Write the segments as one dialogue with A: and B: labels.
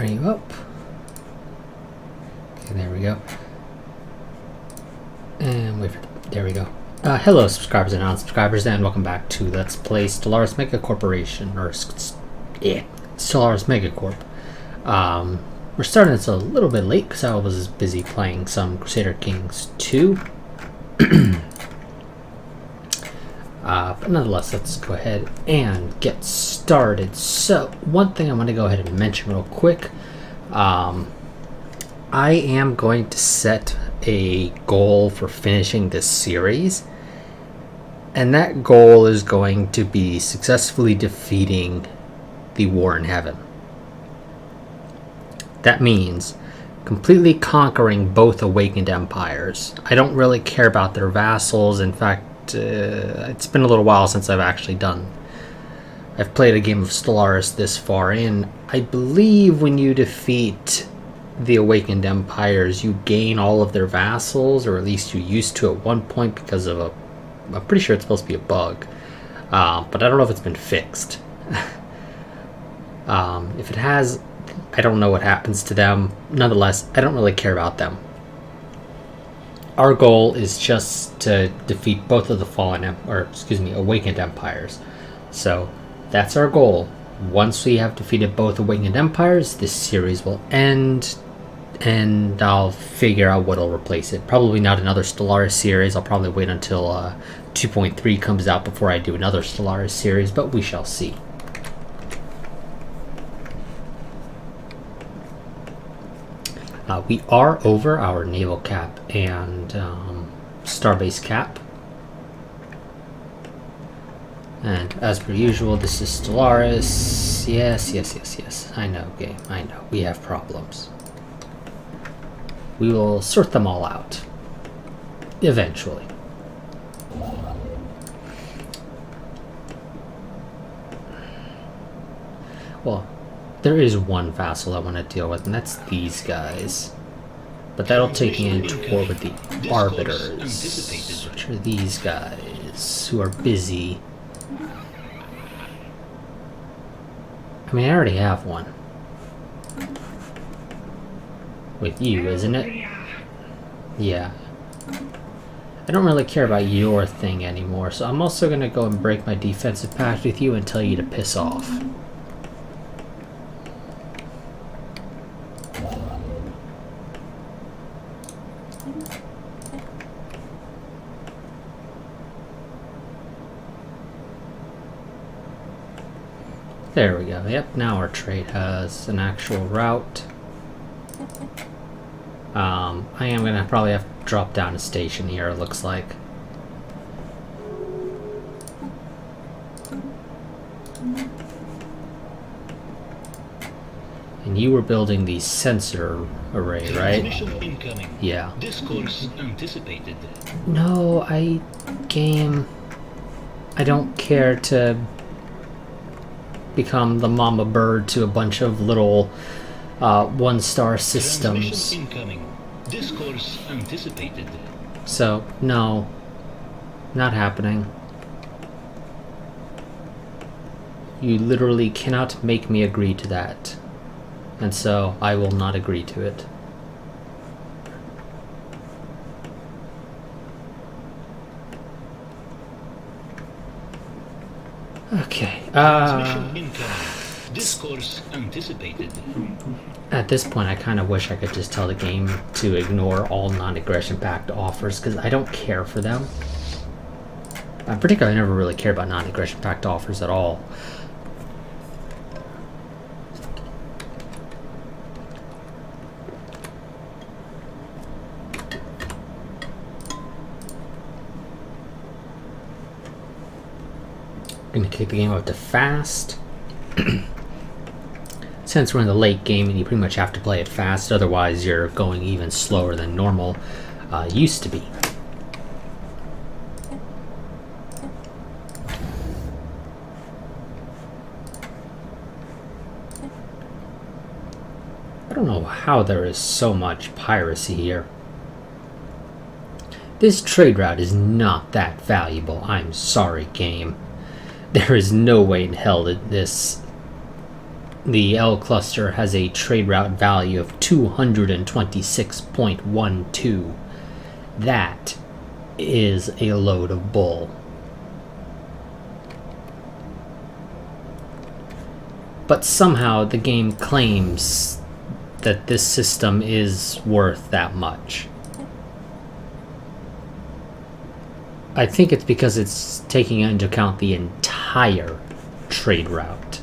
A: Are you up? Okay, there we go. And wait for there we go. Hello, subscribers and non-subscribers, and welcome back to Let's Play Stellaris MegaCorporation, or Stellaris MegaCorp. We're starting this a little bit late because I was busy playing some Crusader Kings 2. But nonetheless, let's go ahead and get started. So, one thing I want to go ahead and mention real quick. I am going to set a goal for finishing this series. And that goal is going to be successfully defeating the War in Heaven. That means completely conquering both awakened empires. I don't really care about their vassals. In fact, it's been a little while since I've played a game of Stellaris this far in. I believe when you defeat the awakened empires, you gain all of their vassals, or at least you used to at one point because of I'm pretty sure it's supposed to be a bug. But I don't know if it's been fixed. If it has, I don't know what happens to them. Nonetheless, I don't really care about them. Our goal is just to defeat both of the awakened empires. So that's our goal. Once we have defeated both awakened empires, this series will end, and I'll figure out what'll replace it. Probably not another Stellaris series. I'll probably wait until 2.3 comes out before I do another Stellaris series, but we shall see. We are over our naval cap and starbase cap. And as per usual, this is Stellaris. Yes. I know, game. I know. We have problems. We will sort them all out. Eventually. Well, there is one vassal I want to deal with, and that's these guys. But that'll take me into war with the Arbiters, which are these guys who are busy. I mean, I already have one. With you, isn't it? Yeah. I don't really care about your thing anymore, so I'm also going to go and break my defensive pact with you and tell you to piss off. There we go. Yep, now our trade has an actual route. I am going to probably have to drop down a station here, it looks like. And you were building the sensor array, right? Yeah.
B: Discourse anticipated.
A: No, game. I don't care to become the mama bird to a bunch of little one-star systems.
B: Discourse anticipated.
A: So, no. Not happening. You literally cannot make me agree to that. And so, I will not agree to it. Okay.
B: Discourse anticipated.
A: At this point, I kind of wish I could just tell the game to ignore all non-aggression pact offers, because I don't care for them. Particularly, I never really cared about non-aggression pact offers at all. I'm going to kick the game up to fast. Since we're in the late game and you pretty much have to play it fast, otherwise you're going even slower than normal used to be. I don't know how there is so much piracy here. This trade route is not that valuable. I'm sorry, game. There is no way in hell that this The L cluster has a trade route value of 226.12. That is a load of bull. But somehow the game claims that this system is worth that much. I think it's because it's taking into account the entire trade route.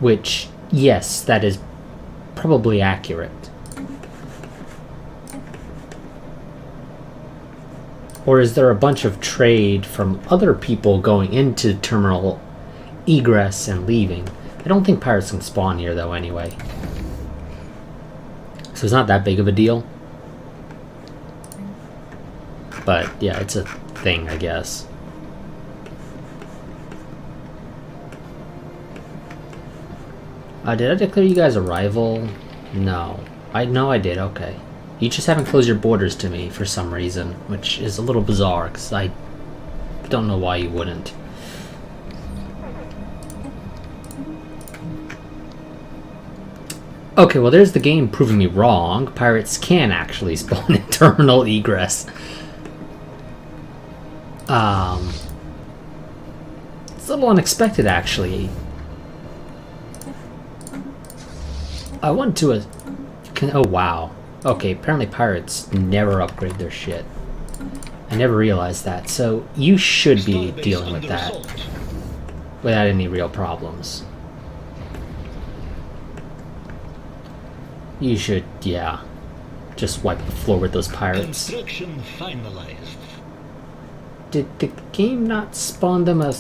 A: Which, yes, that is probably accurate. Or is there a bunch of trade from other people going into terminal egress and leaving? I don't think pirates can spawn here, though, anyway. So it's not that big of a deal. But, yeah, it's a thing, I guess. Did I declare you guys a rival? No. I did, okay. You just haven't closed your borders to me for some reason, which is a little bizarre, because I don't know why you wouldn't. Okay, well there's the game proving me wrong. Pirates can actually spawn in terminal egress. It's a little unexpected, actually. I went to a... oh, wow. Okay, apparently pirates never upgrade their shit. I never realized that, so you should be dealing with that without any real problems. You should, yeah, just wipe the floor with those pirates.
B: Construction finalized.
A: Did the game not spawn them a...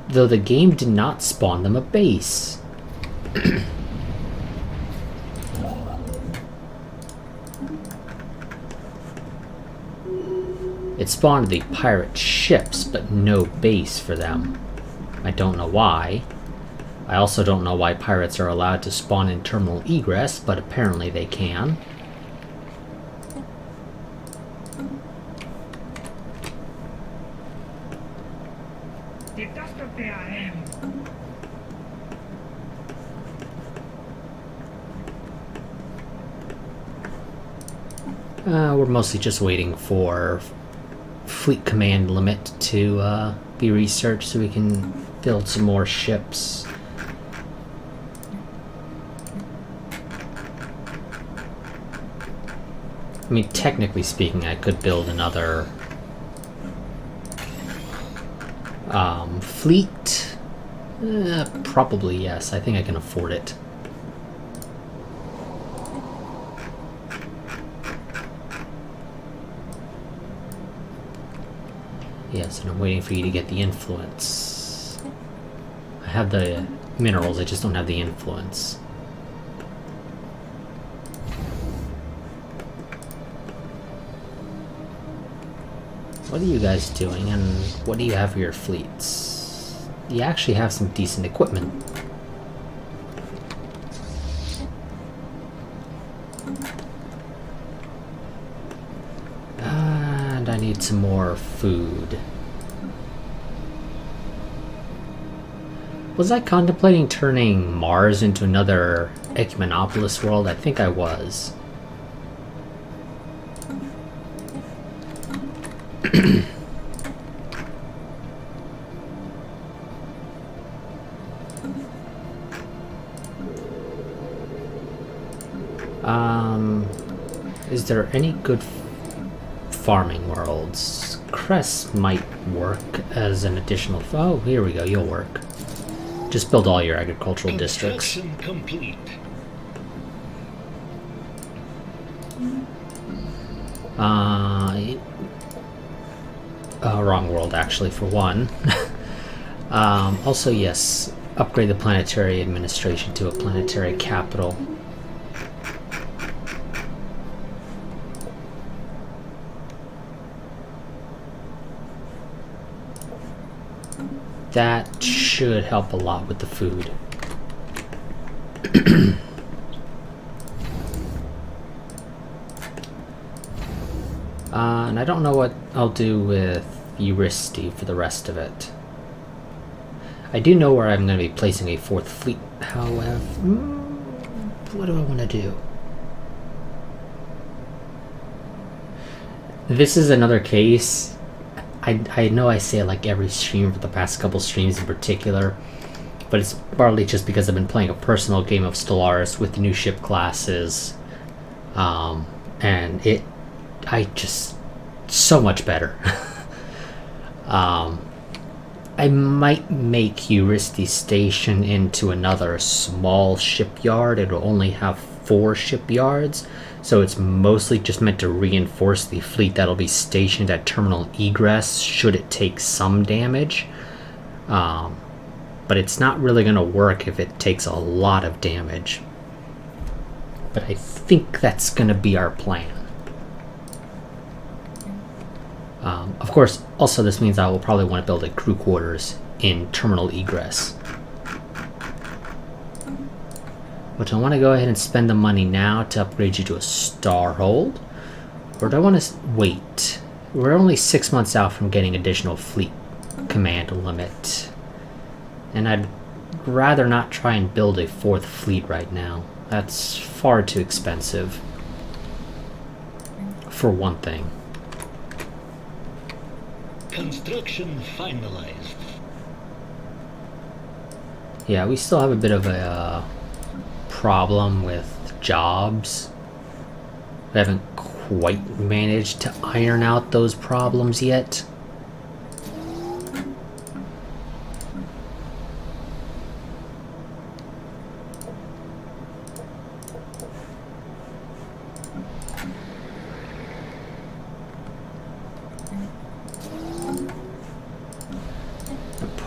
A: though the game did not spawn them a base. It spawned the pirate ships, but no base for them. I don't know why. I also don't know why pirates are allowed to spawn in terminal egress, but apparently they can. We're mostly just waiting for fleet command limit to be researched so we can build some more ships. I mean, technically speaking, I could build another fleet. Probably, yes. I think I can afford it. Yes, and I'm waiting for you to get the influence. I have the minerals, I just don't have the influence. What are you guys doing, and what do you have for your fleets? You actually have some decent equipment. And I need some more food. Was I contemplating turning Mars into another Ecumenopolis world? I think I was. Is there any good farming worlds? Crest might work as an additional... oh, here we go, you'll work. Just build all your agricultural districts.
B: Complete.
A: Wrong world, actually, for one. Also, yes, upgrade the planetary administration to a planetary capital. That should help a lot with the food. And I don't know what I'll do with Euristi for the rest of it. I do know where I'm going to be placing a 4th fleet, however. What do I want to do? This is another case. I know I say it like every stream for the past couple streams in particular, but it's partly just because I've been playing a personal game of Stellaris with the new ship classes, and I just so much better. I might make Euristi Station into another small shipyard. It'll only have 4 shipyards, so it's mostly just meant to reinforce the fleet that'll be stationed at terminal egress should it take some damage. But it's not really going to work if it takes a lot of damage. But I think that's going to be our plan. Of course, also this means I will probably want to build a crew quarters in terminal egress. But I want to go ahead and spend the money now to upgrade you to a Starhold, or do I want to wait? We're only 6 months out from getting additional fleet command limit, and I'd rather not try and build a 4th fleet right now. That's far too expensive, for one thing.
B: Construction finalized.
A: Yeah, we still have a bit of a problem with jobs. We haven't quite managed to iron out those problems yet.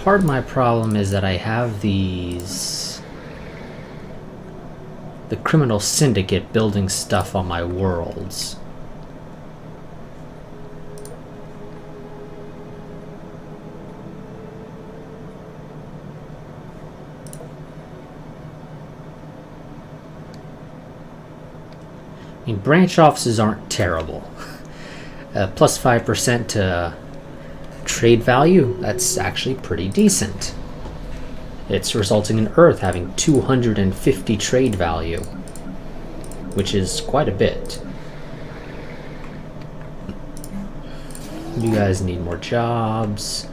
A: Part of my problem is that I have the criminal syndicate building stuff on my worlds. I mean, branch offices aren't terrible. Plus 5% to trade value, that's actually pretty decent. It's resulting in Earth having 250 trade value, which is quite a bit. You guys need more jobs.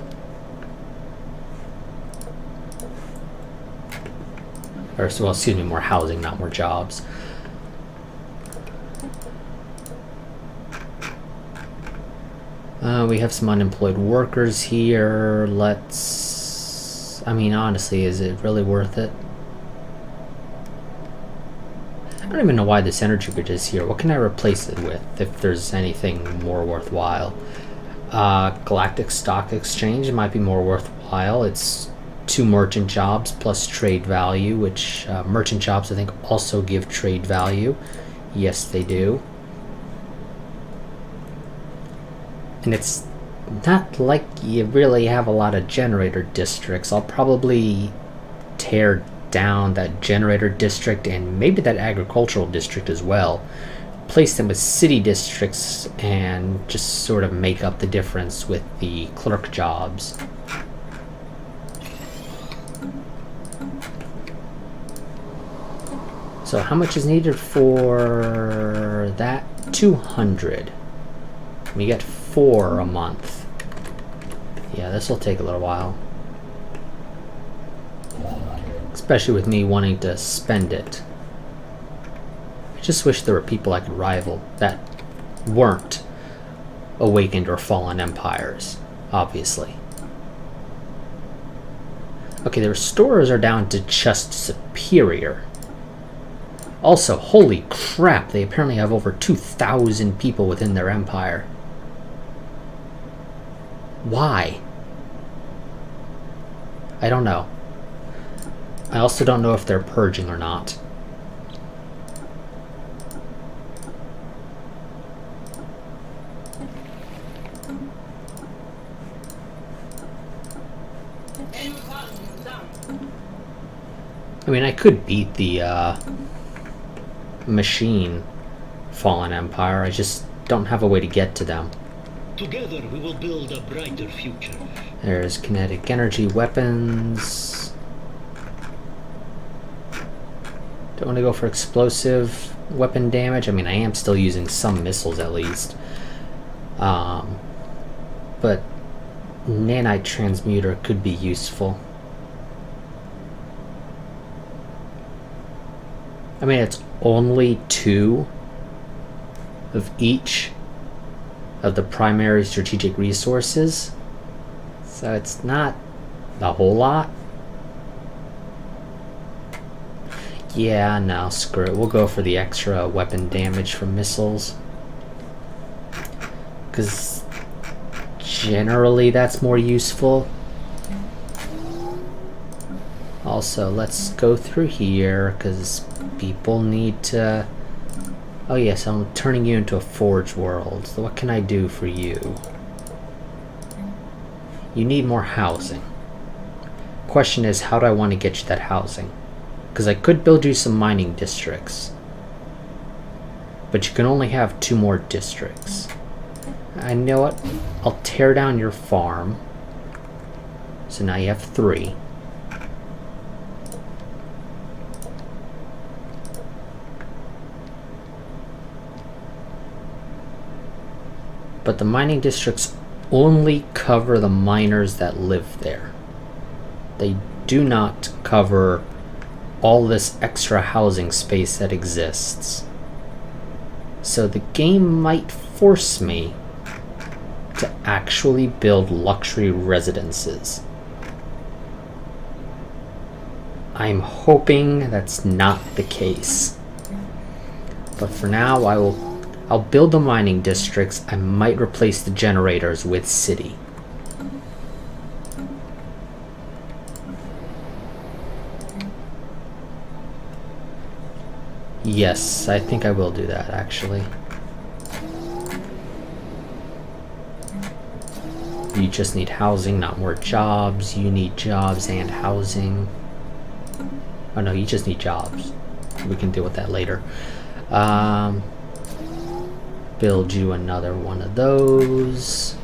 A: Or, well, excuse me, more housing, not more jobs. We have some unemployed workers here. I mean, honestly, is it really worth it? I don't even know why this energy grid is here. What can I replace it with, if there's anything more worthwhile? Galactic Stock Exchange might be more worthwhile. It's 2 merchant jobs plus trade value, which merchant jobs I think also give trade value. Yes, they do. And it's not like you really have a lot of generator districts. I'll probably tear down that generator district and maybe that agricultural district as well. Place them with city districts and just sort of make up the difference with the clerk jobs. So how much is needed for that? 200. We get 4 a month. Yeah, this will take a little while. Especially with me wanting to spend it. I just wish there were people I could rival that weren't awakened or fallen empires, obviously. Okay, the restorers are down to just superior. Also, holy crap, they apparently have over 2,000 people within their empire. Why? I don't know. I also don't know if they're purging or not. I mean, I could beat the machine Fallen Empire. I just don't have a way to get to them.
B: Together we will build a brighter future.
A: There's kinetic energy weapons. Don't want to go for explosive weapon damage. I mean, I am still using some missiles at least. But nanite transmuter could be useful. I mean, it's only 2 of each of the primary strategic resources, so it's not a whole lot. Yeah, no, screw it. We'll go for the extra weapon damage from missiles, because generally that's more useful. Also, let's go through here, because people need to... Oh yes, I'm turning you into a forge world. So what can I do for you? You need more housing. Question is, how do I want to get you that housing? Because I could build you some mining districts, but you can only have 2 more districts. I know what? I'll tear down your farm. So now you have 3. But the mining districts only cover the miners that live there. They do not cover all this extra housing space that exists. So the game might force me to actually build luxury residences. I'm hoping that's not the case. But for now, I'll build the mining districts. I might replace the generators with city. Yes, I think I will do that, actually. You just need housing, not more jobs. You need jobs and housing. Oh no, you just need jobs. We can deal with that later. Build you another one of those.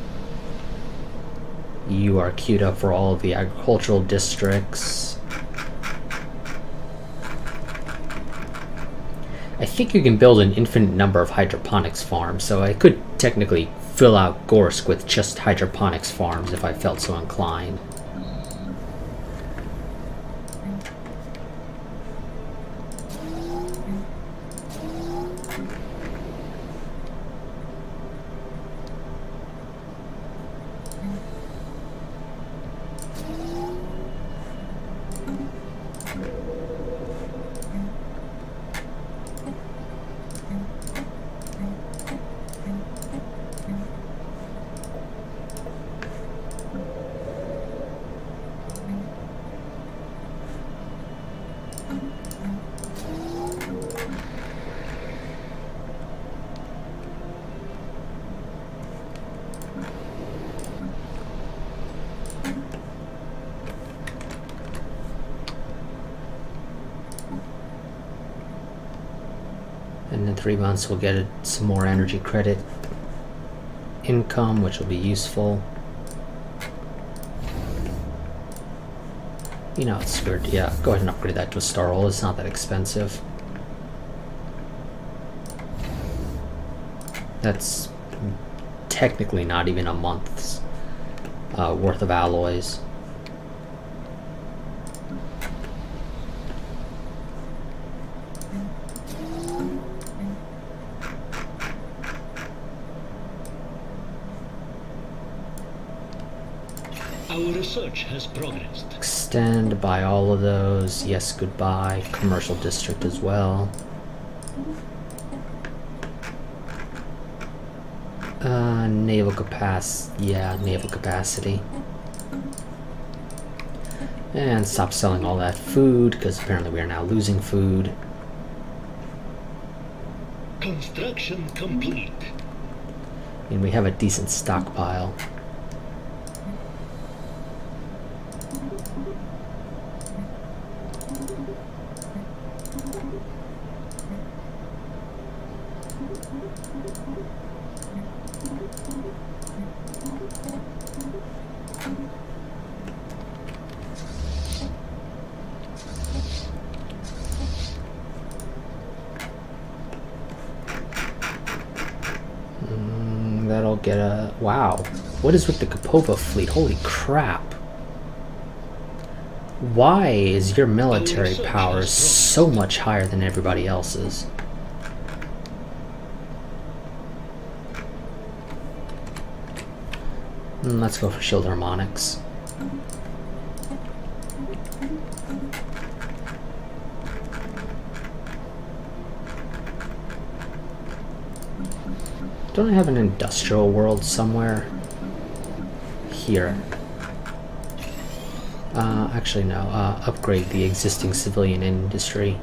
A: You are queued up for all of the agricultural districts. I think you can build an infinite number of hydroponics farms, so I could technically fill out Gorsk with just hydroponics farms if I felt so inclined. And in 3 months we'll get some more energy credit income, which will be useful. You know, it's good. Yeah, go ahead and upgrade that to a star roll. It's not that expensive. That's technically not even a month's worth of alloys.
B: Our research has progressed.
A: Extend, buy all of those. Yes, goodbye. Commercial district as well. Naval capacity. Yeah, naval capacity. And stop selling all that food, because apparently we are now losing food.
B: Construction complete.
A: And we have a decent stockpile. get a... Wow. What is with the Kapova fleet? Holy crap. Why is your military power so much higher than everybody else's? Let's go for shield harmonics. Don't I have an industrial world somewhere? Here. Actually no, upgrade the existing civilian industry.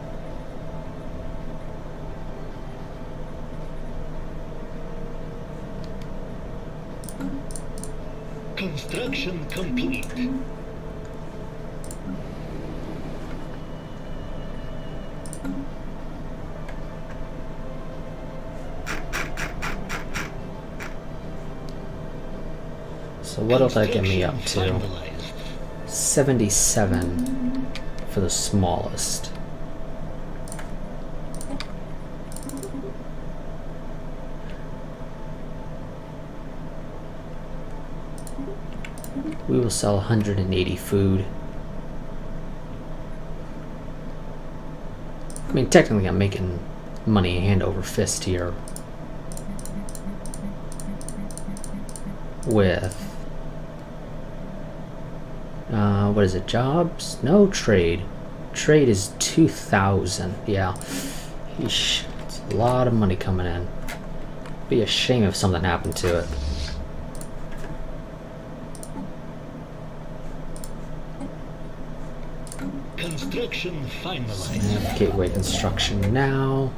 B: Construction complete.
A: So what'll that get me up to?
B: Finalized.
A: 77 for the smallest. We will sell 180 food. I mean, technically I'm making money hand over fist here with what is it, jobs? No, trade. Trade is 2,000. Yeah. Yeesh. It's a lot of money coming in. Be a shame if something happened to it.
B: Construction finalized.
A: Gateway construction now.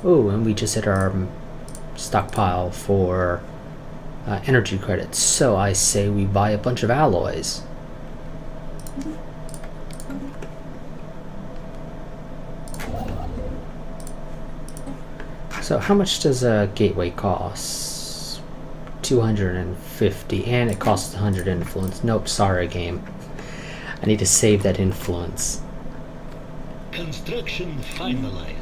A: Oh, and we just hit our stockpile for energy credits. So I say we buy a bunch of alloys. So how much does a gateway cost? 250, and it costs 100 influence. Nope, sorry game. I need to save that influence.
B: Construction finalized.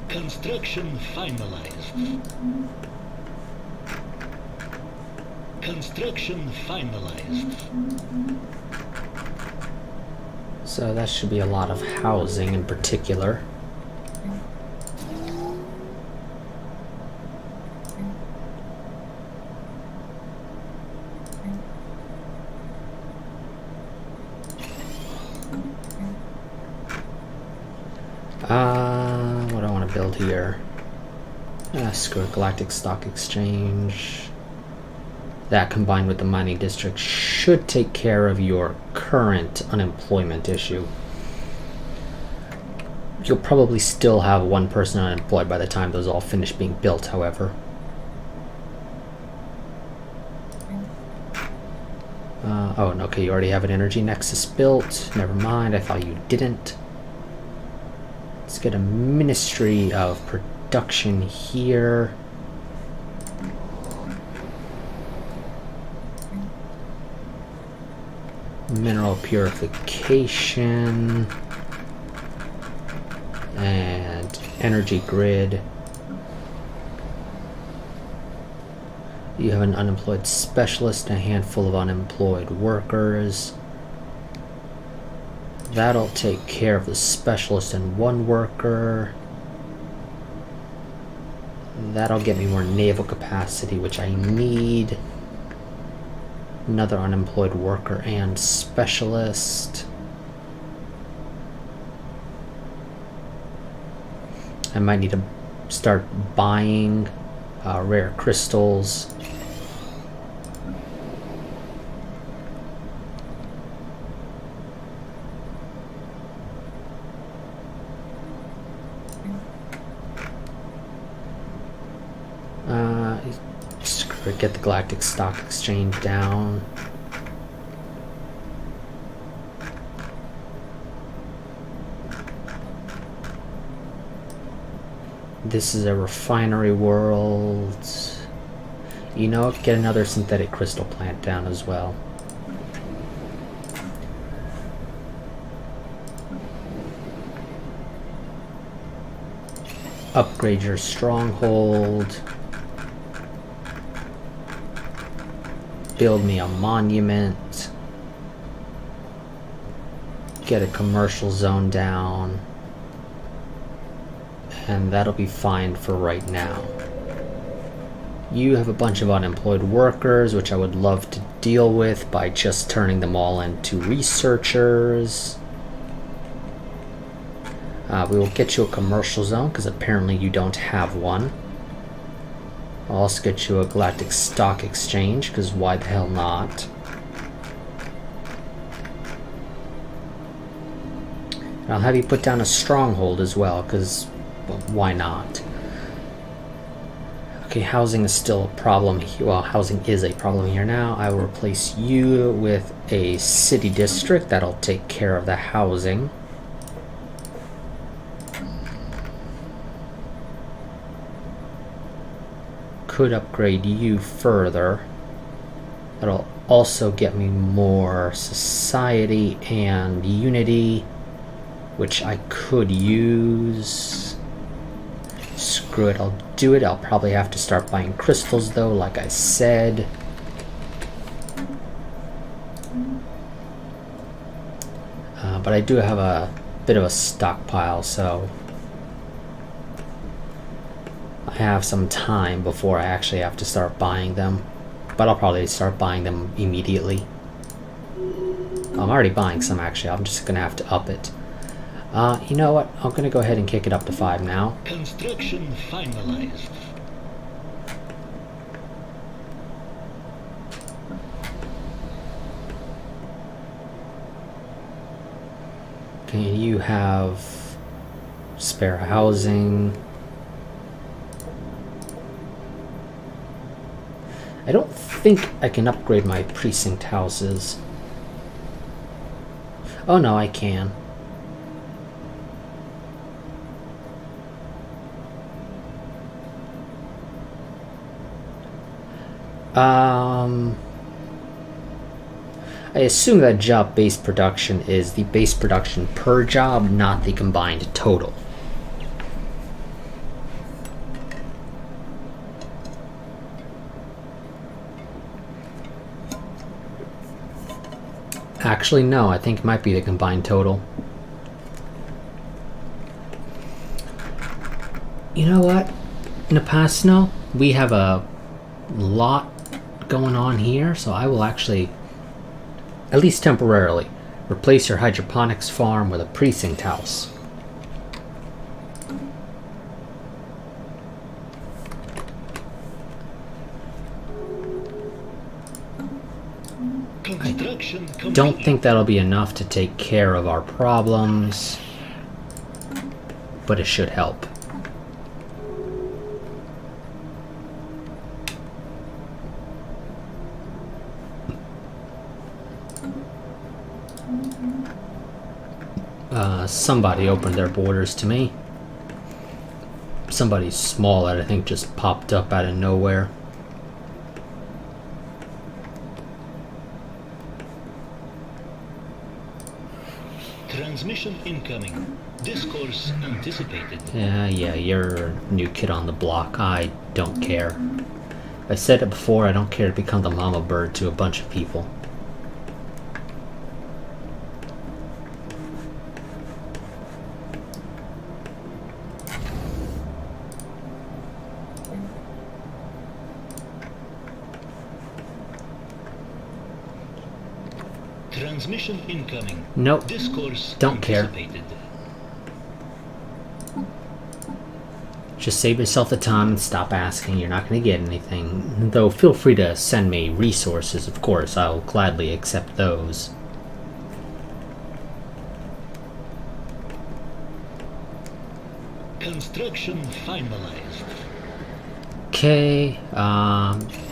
B: Construction finalized. Construction finalized.
A: So that should be a lot of housing in particular. What do I want to build here? Screw it, Galactic Stock Exchange. That combined with the mining district should take care of your current unemployment issue. You'll probably still have one person unemployed by the time those all finish being built, however. Oh, and okay, you already have an energy nexus built. Never mind, I thought you didn't. Let's get a Ministry of Production here. Mineral purification and energy grid. You have an unemployed specialist and a handful of unemployed workers. That'll take care of the specialist and one worker. That'll get me more naval capacity, which I need. Another unemployed worker and specialist. I might need to start buying rare crystals. Get the Galactic Stock Exchange down. This is a refinery world. You know what? Get another synthetic crystal plant down as well. Upgrade your stronghold. Build me a monument. Get a commercial zone down. And that'll be fine for right now. You have a bunch of unemployed workers, which I would love to deal with by just turning them all into researchers. We will get you a commercial zone, because apparently you don't have one. I'll also get you a galactic stock exchange, because why the hell not? And I'll have you put down a stronghold as well, because well, why not? Okay, housing is still a problem. Well, housing is a problem here now. I will replace you with a city district. That'll take care of the housing. Could upgrade you further. That'll also get me more society and unity, which I could use. Screw it, I'll do it. I'll probably have to start buying crystals though, like I said. But I do have a bit of a stockpile, so I have some time before I actually have to start buying them. But I'll probably start buying them immediately. I'm already buying some actually, I'm just gonna have to up it. You know what? I'm gonna go ahead and kick it up to 5 now.
B: Construction finalized.
A: Okay, you have spare housing. I don't think I can upgrade my precinct houses. Oh no, I can. I assume that job-based production is the base production per job, not the combined total. Actually, no, I think it might be the combined total. You know what? In the past, no, we have a lot going on here, so I will actually, at least temporarily, replace your hydroponics farm with a precinct house.
B: Construction complete.
A: Don't think that'll be enough to take care of our problems, but it should help. Somebody opened their borders to me. Somebody small that I think just popped up out of nowhere.
B: Transmission incoming. Discourse anticipated.
A: Yeah, you're a new kid on the block. I don't care. I said it before, I don't care to become the mama bird to a bunch of people.
B: Transmission incoming.
A: Nope.
B: Discourse
A: Don't care.
B: anticipated.
A: Just save yourself the time and stop asking. You're not going to get anything. Though feel free to send me resources, of course. I'll gladly accept those.
B: Construction finalized.
A: Okay,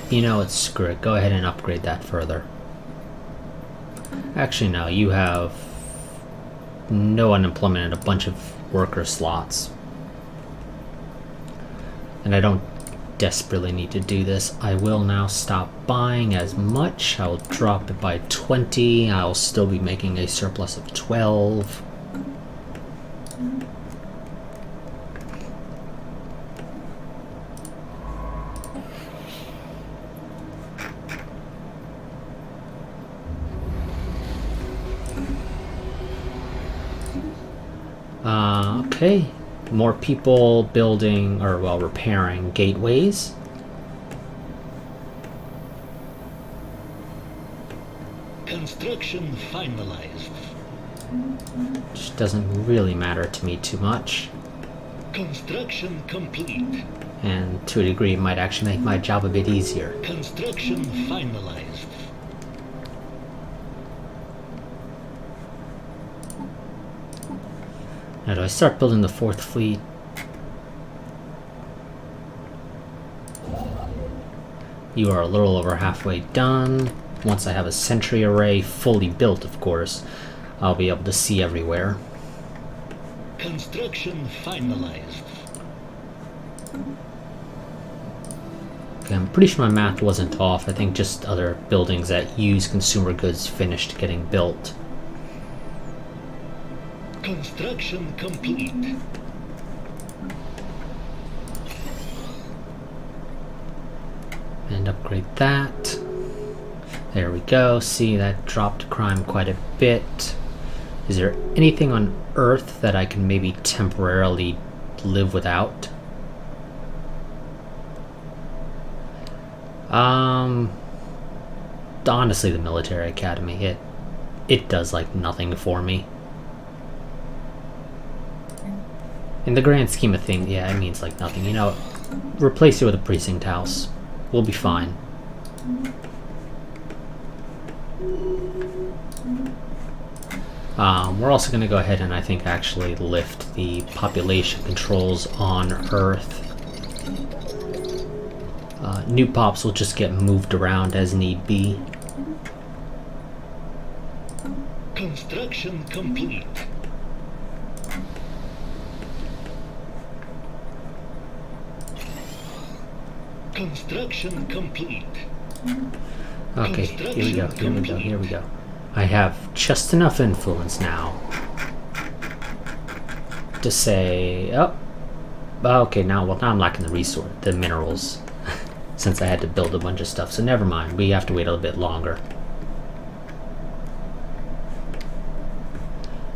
A: you know what, screw it. Go ahead and upgrade that further. Actually, no, you have no unemployment and a bunch of worker slots. And I don't desperately need to do this. I will now stop buying as much. I'll drop it by 20. I'll still be making a surplus of 12. Okay, more people building, or well, repairing gateways.
B: Construction finalized.
A: Which doesn't really matter to me too much.
B: Construction complete.
A: And to a degree, it might actually make my job a bit easier.
B: Construction finalized.
A: Now, do I start building the 4th fleet? You are a little over halfway done. Once I have a sentry array fully built, of course, I'll be able to see everywhere.
B: Construction finalized.
A: Okay, I'm pretty sure my math wasn't off. I think just other buildings that use consumer goods finished getting built.
B: Construction complete.
A: And upgrade that. There we go. See, that dropped crime quite a bit. Is there anything on Earth that I can maybe temporarily live without? Honestly, the military academy, it does like nothing for me. In the grand scheme of things, yeah, it means like nothing. You know, replace it with a precinct house. We'll be fine. We're also going to go ahead and I think actually lift the population controls on Earth. New pops will just get moved around as need be.
B: Construction complete. Construction complete.
A: Okay, here we go. I have just enough influence now to say, okay, now I'm lacking the minerals, since I had to build a bunch of stuff, so never mind, we have to wait a little bit longer.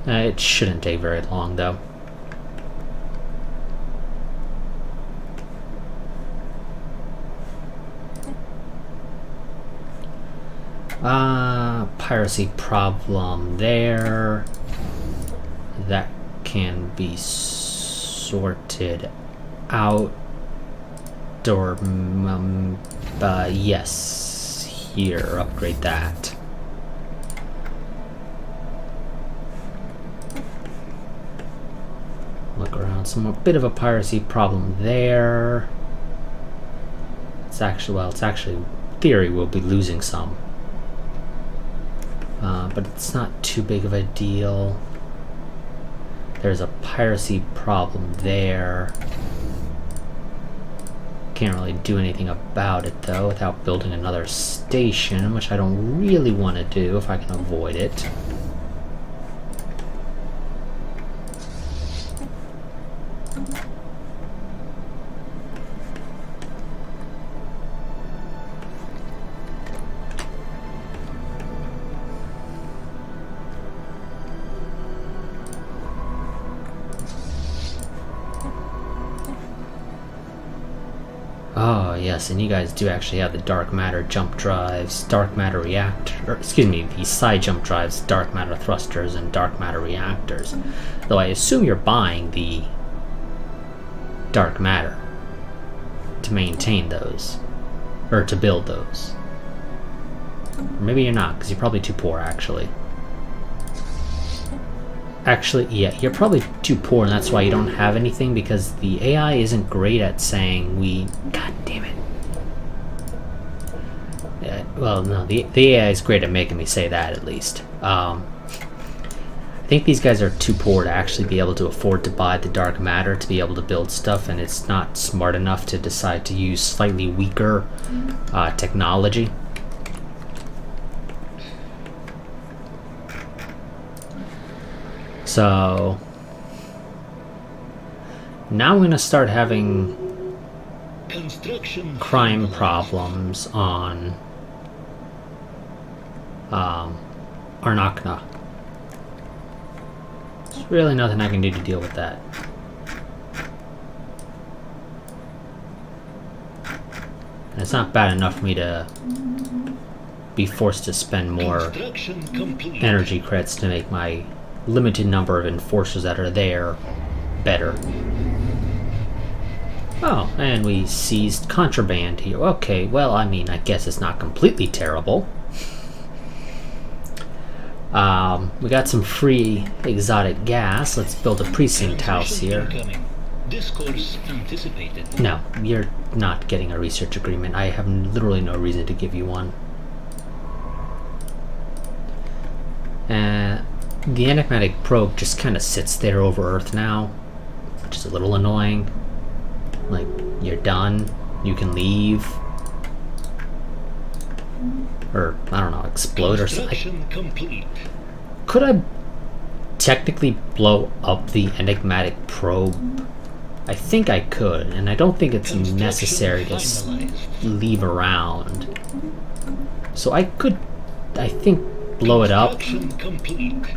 A: It shouldn't take very long, though. Piracy problem there. That can be sorted out. Or, yes. Here, upgrade that. Look around, a bit of a piracy problem there. It's actually, in theory, we'll be losing some. But it's not too big of a deal. There's a piracy problem there. Can't really do anything about it though without building another station, which I don't really want to do if I can avoid it. Oh yes, and you guys do actually have the dark matter jump drives, dark matter reactor, the side jump drives, dark matter thrusters, and dark matter reactors. Though I assume you're buying the dark matter to maintain those, or to build those. Or maybe you're not, because you're probably too poor, actually. Actually, yeah, you're probably too poor, and that's why you don't have anything, because the AI isn't great at saying God damn it. Yeah, well, no, the AI is great at making me say that, at least. The think these guys are too poor to actually be able to afford to buy the dark matter to be able to build stuff, and it's not smart enough to decide to use slightly weaker technology. So now I'm going to start having crime problems on Arnachna. There's really nothing I can do to deal with that. And it's not bad enough for me to be forced to spend more energy credits to make my limited number of enforcers that are there better. Oh, and we seized contraband here. Okay, well, I mean, I guess it's not completely terrible. We got some free exotic gas. Let's build a precinct house here.
B: Discourse anticipated.
A: No, you're not getting a research agreement. I have literally no reason to give you one. The enigmatic probe just kind of sits there over Earth now, which is a little annoying. Like, you're done, you can leave. Or, I don't know, explode or something.
B: Complete.
A: Could I technically blow up the enigmatic probe? I think I could, and I don't think it's necessary to leave around. So I could, I think, blow it up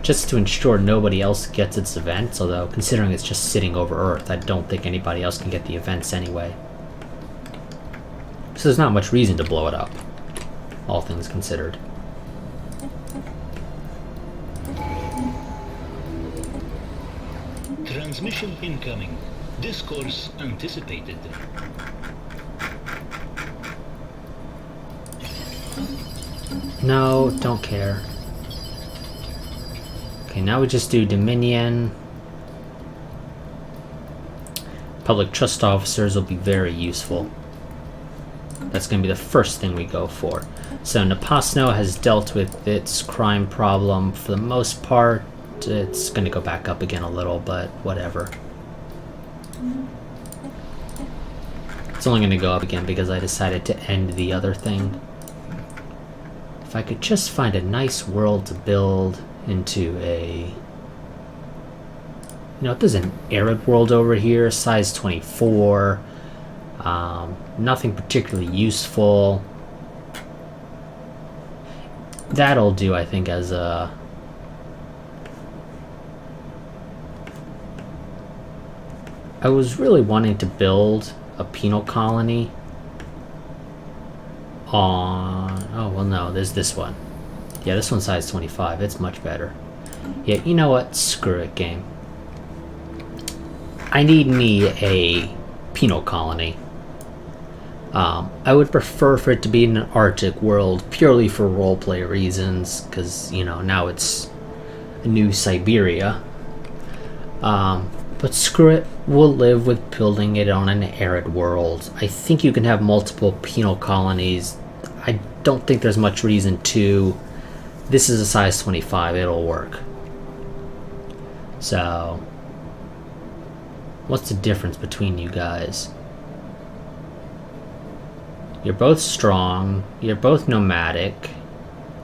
A: just to ensure nobody else gets its events, although considering it's just sitting over Earth, I don't think anybody else can get the events anyway. So there's not much reason to blow it up, all things considered.
B: Transmission incoming. Discourse anticipated.
A: No, don't care. Okay, now we just do Dominion. Public trust officers will be very useful. That's going to be the first thing we go for. So Napasno has dealt with its crime problem for the most part. It's going to go back up again a little, but whatever. It's only going to go up again because I decided to end the other thing. If I could just find a nice world to build into a... You know, there's an arid world over here, size 24. Nothing particularly useful. That'll do, I think, as a... I was really wanting to build a penal colony on... Oh, well, no, there's this one. Yeah, this one's size 25. It's much better. Yeah, you know what? Screw it, game. I need me a penal colony. I would prefer for it to be in an Arctic world purely for roleplay reasons, because, you know, now it's a new Siberia. But screw it, we'll live with building it on an arid world. I think you can have multiple penal colonies. I don't think there's much reason to. This is a size 25, it'll work. So, what's the difference between you guys? You're both strong, you're both nomadic.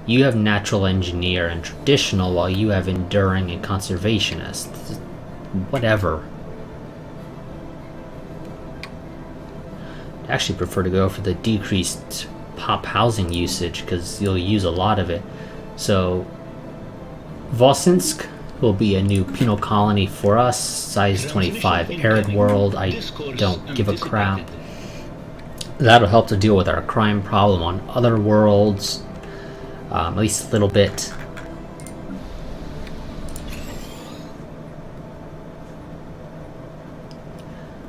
A: You have natural engineer and traditional, while you have enduring and conservationist. Whatever. I actually prefer to go for the decreased pop housing usage because you'll use a lot of it. So Vosinsk will be a new penal colony for us, size 25 arid world. I don't give a crap. That'll help to deal with our crime problem on other worlds, at least a little bit.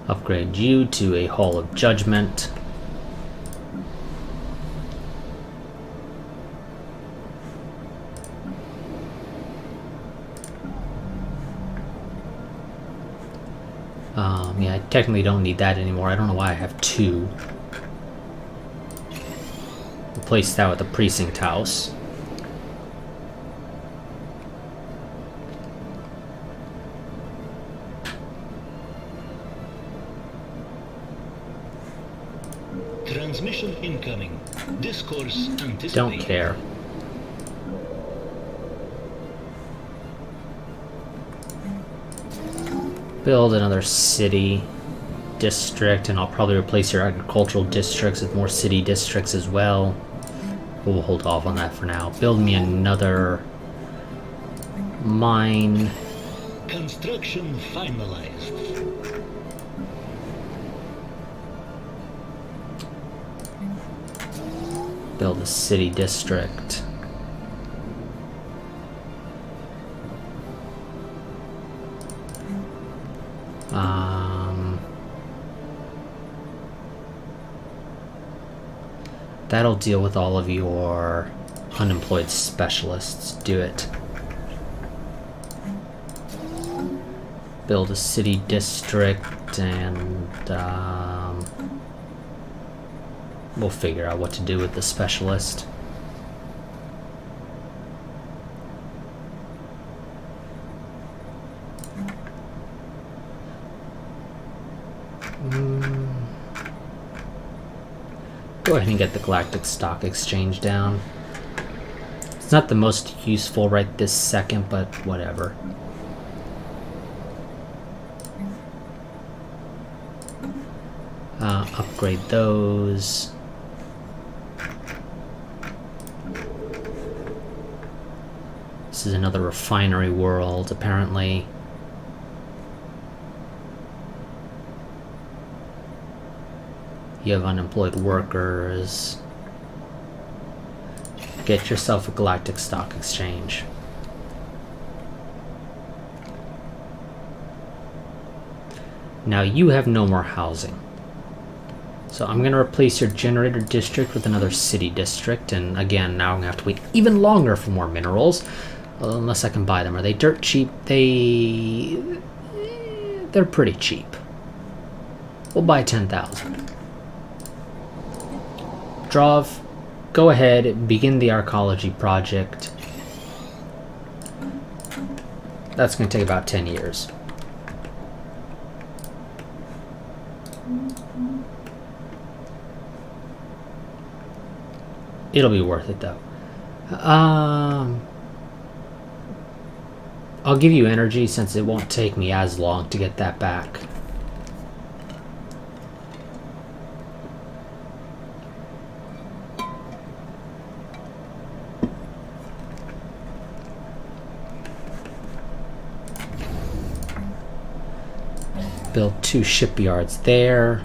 A: Upgrade you to a Hall of Judgment. Yeah, I technically don't need that anymore. I don't know why I have two. Replace that with a precinct house.
B: incoming. Discourse anticipated.
A: Don't care. Build another city district, and I'll probably replace your agricultural districts with more city districts as well. But we'll hold off on that for now. Build me another mine.
B: Construction finalized.
A: Build a city district. That'll deal with all of your unemployed specialists. Do it. Build a city district, and we'll figure out what to do with the specialist. Go ahead and get the Galactic Stock Exchange down. It's not the most useful right this second, but whatever. Upgrade those. This is another refinery world, apparently. You have unemployed workers. Get yourself a Galactic Stock Exchange. Now you have no more housing. So I'm going to replace your generator district with another city district. And again, now I'm going to have to wait even longer for more minerals. Well, unless I can buy them. Are they dirt cheap? They're pretty cheap. We'll buy 10,000. Drov, go ahead, begin the archaeology project. That's going to take about 10 years. It'll be worth it, though. I'll give you energy since it won't take me as long to get that back. Build 2 shipyards there.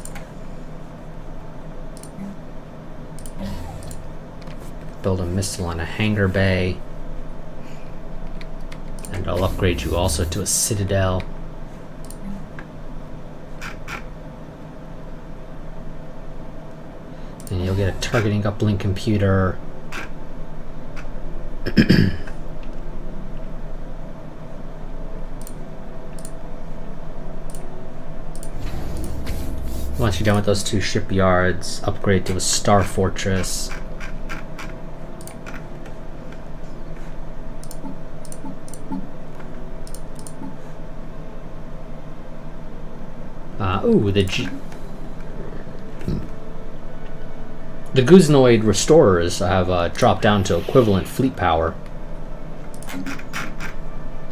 A: Build a missile and a hangar bay. And I'll upgrade you also to a citadel. And you'll get a targeting uplink computer. Once you're done with those 2 shipyards, upgrade to a star fortress. The Guznoid Restorers have dropped down to equivalent fleet power,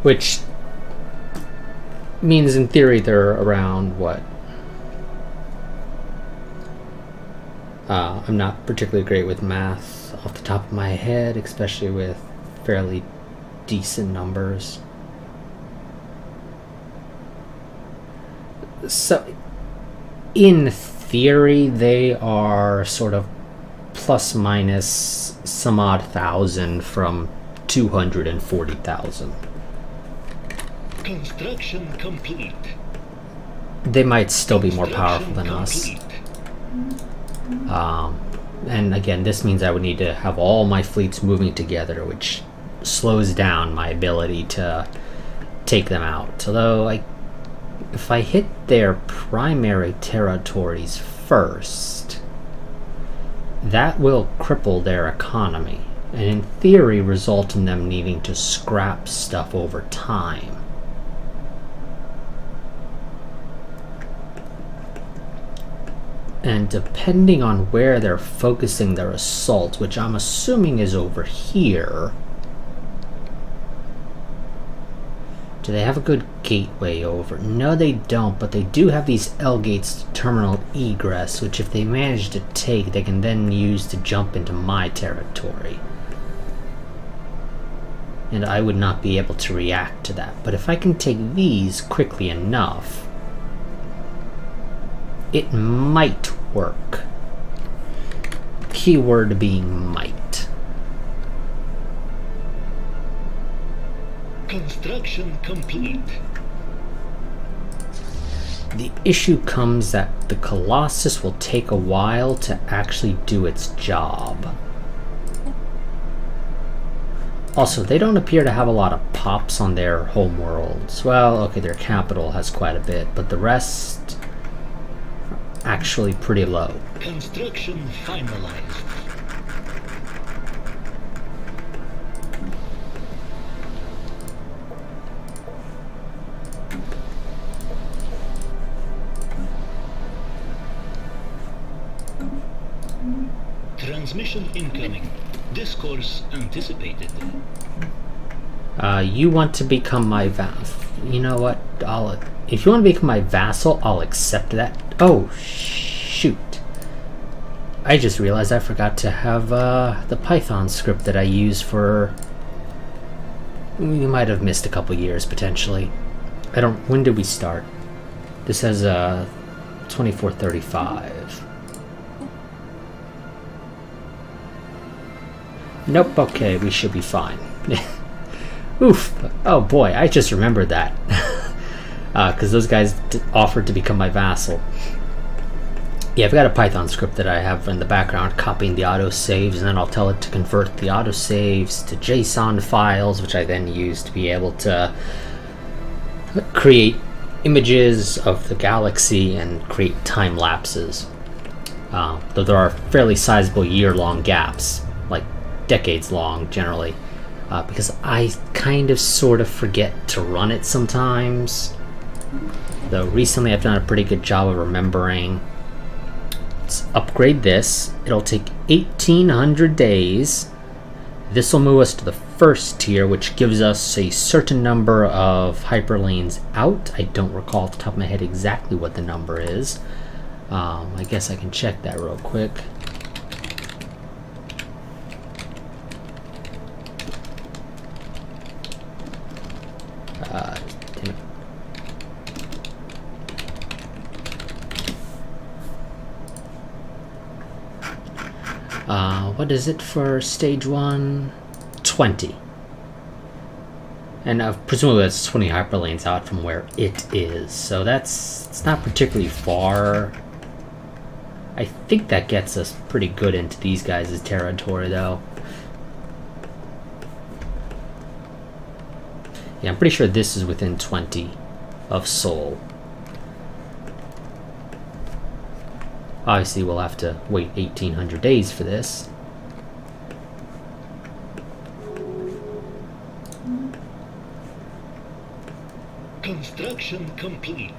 A: which means in theory they're around what? I'm not particularly great with math off the top of my head, especially with fairly decent numbers. So, in theory, they are sort of plus minus some odd thousand from 240,000.
B: Construction complete.
A: They might still be more powerful than us. And again, this means I would need to have all my fleets moving together, which slows down my ability to take them out. Although, if I hit their primary territories first, that will cripple their economy, and in theory result in them needing to scrap stuff over time. And depending on where they're focusing their assault, which I'm assuming is over here. Do they have a good gateway over? No, they don't, but they do have these L gates to terminal egress, which if they manage to take, they can then use to jump into my territory. And I would not be able to react to that. But if I can take these quickly enough, it might work. Keyword being might.
B: Construction complete.
A: The issue comes that the Colossus will take a while to actually do its job. Also, they don't appear to have a lot of pops on their home worlds. Well, okay, their capital has quite a bit, but the rest are actually pretty low.
B: Construction finalized. Transmission incoming. Discourse anticipated.
A: You want to become my vassal. You know what? If you want to become my vassal, I'll accept that. Oh, shoot. I just realized I forgot to have the Python script that I use for... We might have missed a couple years, potentially. When did we start? This has 2435. Nope, okay, we should be fine. Oof. Oh boy, I just remembered that. Because those guys offered to become my vassal. Yeah, I've got a Python script that I have in the background copying the autosaves, and then I'll tell it to convert the autosaves to JSON files, which I then use to be able to create images of the galaxy and create time lapses. Though there are fairly sizable year-long gaps, like decades long generally, because I kind of sort of forget to run it sometimes. Though recently I've done a pretty good job of remembering. Let's upgrade this. It'll take 1800 days. This will move us to the first tier, which gives us a certain number of hyperlanes out. I don't recall off the top of my head exactly what the number is. I guess I can check that real quick. What is it for stage 1? 20. And presumably that's 20 hyperlanes out from where it is. So it's not particularly far. I think that gets us pretty good into these guys' territory, though. Yeah, I'm pretty sure this is within 20 of Sol. Obviously, we'll have to wait 1800 days for this.
B: Construction complete.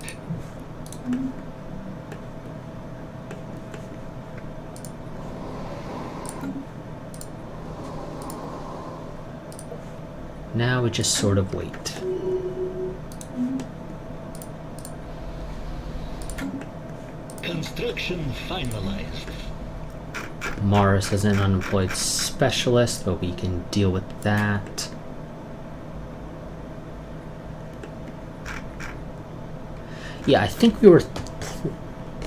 A: Now we just sort of wait.
B: Construction finalized.
A: Mars has an unemployed specialist, but we can deal with that. Yeah, I think we were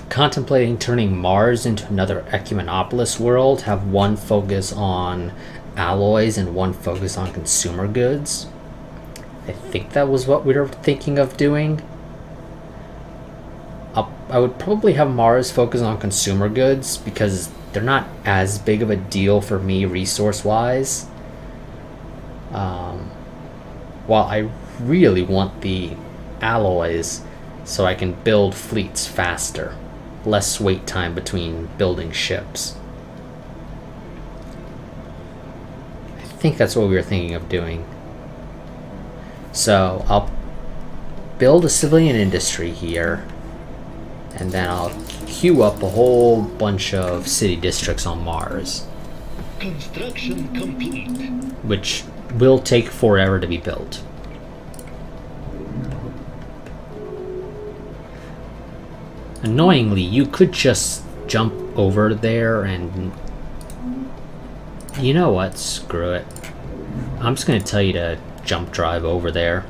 A: contemplating turning Mars into another Ecumenopolis world, have one focus on alloys and one focus on consumer goods. I think that was what we were thinking of doing. I would probably have Mars focus on consumer goods because they're not as big of a deal for me resource-wise. While I really want the alloys so I can build fleets faster. Less wait time between building ships. I think that's what we were thinking of doing. So I'll build a civilian industry here. And then I'll queue up a whole bunch of city districts on Mars,
B: Construction complete.
A: which will take forever to be built. Annoyingly, you could just jump over there and... You know what? Screw it. I'm just going to tell you to jump drive over there.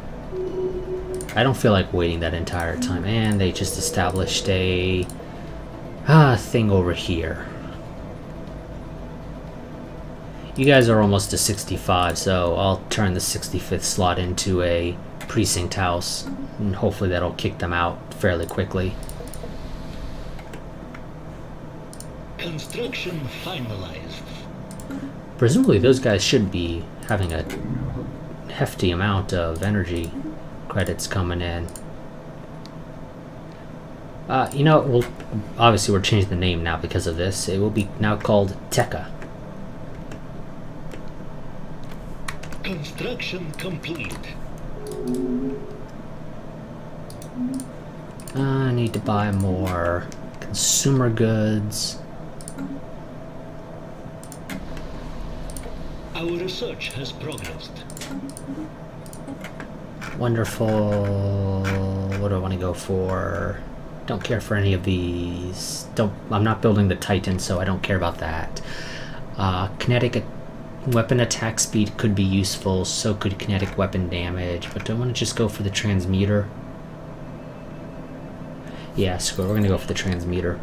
A: I don't feel like waiting that entire time. And they just established a thing over here. You guys are almost to 65, so I'll turn the 65th slot into a precinct house, and hopefully that'll kick them out fairly quickly.
B: Construction finalized.
A: Presumably those guys should be having a hefty amount of energy credits coming in. You know, well, obviously we're changing the name now because of this. It will be now called Tekka.
B: Construction complete.
A: I need to buy more consumer goods.
B: Our research has progressed.
A: Wonderful. What do I want to go for? Don't care for any of these. I'm not building the Titan, so I don't care about that. Kinetic weapon attack speed could be useful, so could kinetic weapon damage, but do I want to just go for the transmuter? Yeah, screw it. We're going to go for the transmuter.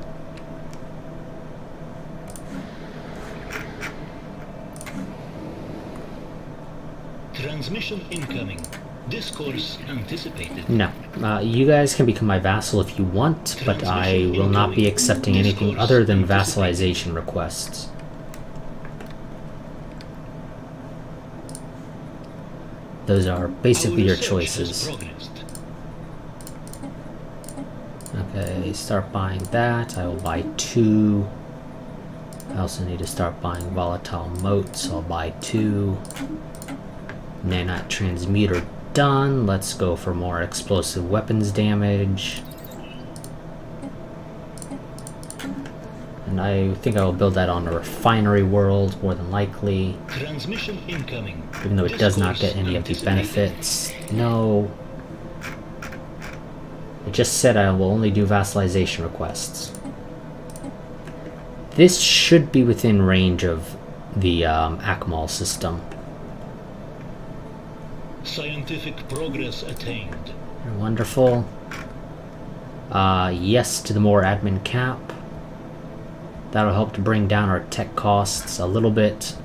B: Transmission incoming. Discourse anticipated.
A: No. You guys can become my vassal if you want, but I will not be accepting anything other than vassalization requests. Those are basically your choices. Okay, start buying that. I will buy 2. I also need to start buying volatile motes, so I'll buy 2. Nanite transmuter done. Let's go for more explosive weapons damage. And I think I will build that on a refinery world, more than likely.
B: Transmission incoming.
A: Even though it does not get any of the benefits. No. It just said I will only do vassalization requests. This should be within range of the Akmal system.
B: Scientific progress attained.
A: Wonderful. Yes to the more admin cap. That'll help to bring down our tech costs a little bit.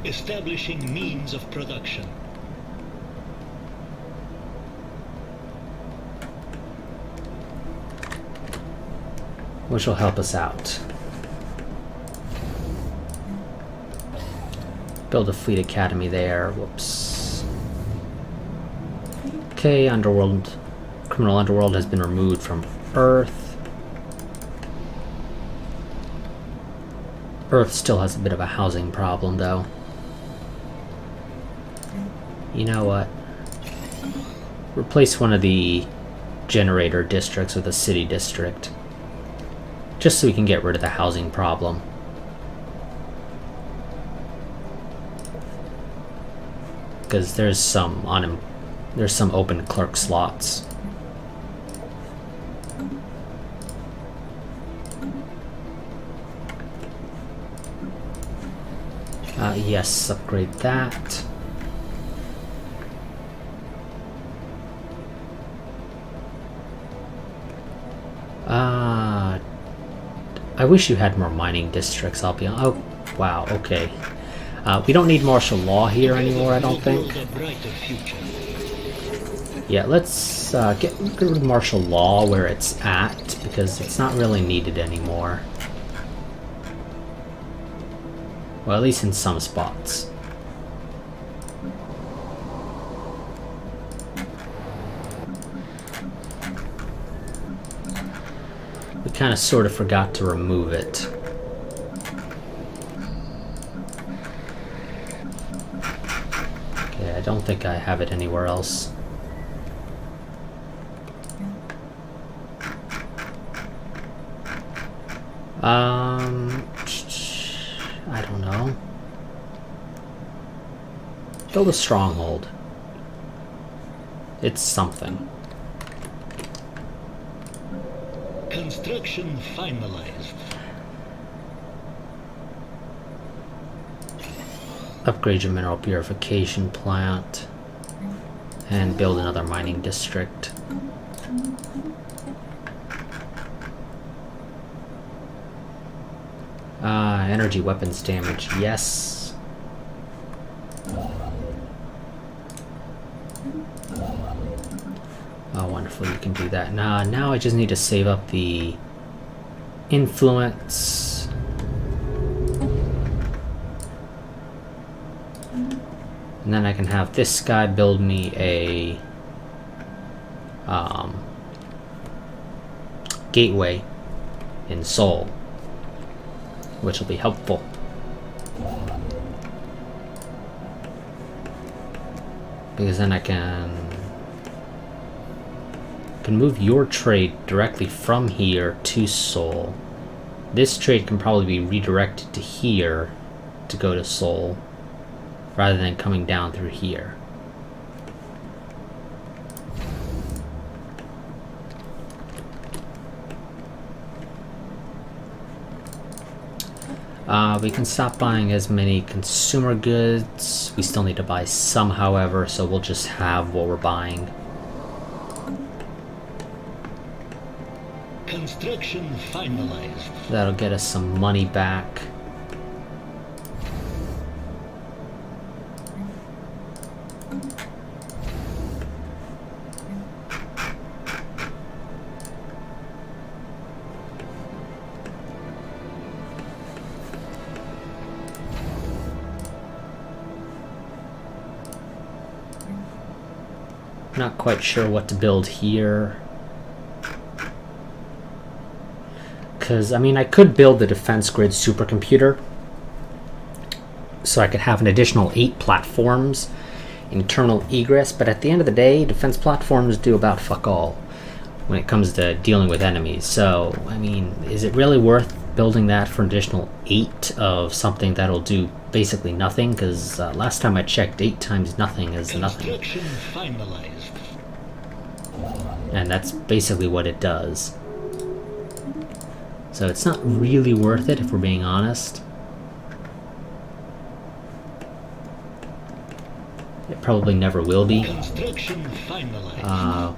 B: Establishing means of production.
A: Which will help us out. Build a fleet academy there. Whoops. Okay, underworld. Criminal underworld has been removed from Earth. Earth still has a bit of a housing problem, though. You know what? Replace one of the generator districts with a city district. Just so we can get rid of the housing problem. Because there's some open clerk slots. Yes, upgrade that. I wish you had more mining districts, I'll be on. Oh, wow, okay. We don't need martial law here anymore, I don't think. Yeah, let's get rid of martial law where it's at, because it's not really needed anymore. Well, at least in some spots. We kind of sort of forgot to remove it. Okay, I don't think I have it anywhere else. I don't know. Build a stronghold. It's something.
B: Construction finalized.
A: Upgrade your mineral purification plant. And build another mining district. Energy weapons damage, yes. Oh, wonderful, you can do that. Now I just need to save up the influence. And then I can have this guy build me a gateway in Seoul, which will be helpful. Because then I can move your trade directly from here to Seoul. This trade can probably be redirected to here to go to Seoul, rather than coming down through here. We can stop buying as many consumer goods. We still need to buy some, however, so we'll just have what we're buying.
B: Construction finalized.
A: That'll get us some money back. Not quite sure what to build here. Because, I mean, I could build the defense grid supercomputer. So I could have an additional 8 platforms, internal egress. But at the end of the day, defense platforms do about fuck all when it comes to dealing with enemies. So, I mean, is it really worth building that for an additional 8 of something that'll do basically nothing? Because last time I checked, 8 times nothing is nothing.
B: Construction finalized.
A: And that's basically what it does. So it's not really worth it if we're being honest. It probably never will be.
B: Construction finalized.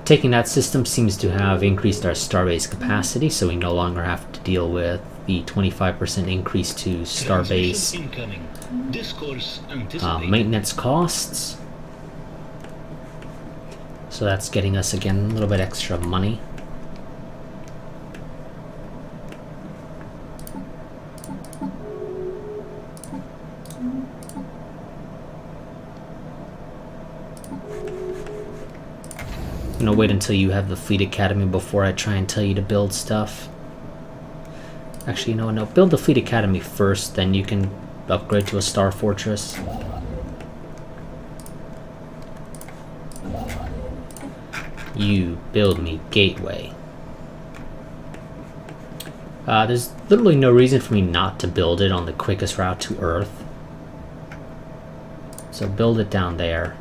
A: Taking that system seems to have increased our starbase capacity, so we no longer have to deal with the 25% increase to starbase
B: Incoming. Discourse anticipated.
A: maintenance costs. So that's getting us again a little bit extra money. I'm gonna wait until you have the Fleet Academy before I try and tell you to build stuff. Actually, no, build the Fleet Academy first, then you can upgrade to a Star Fortress. You build me Gateway. There's literally no reason for me not to build it on the quickest route to Earth. So build it down there.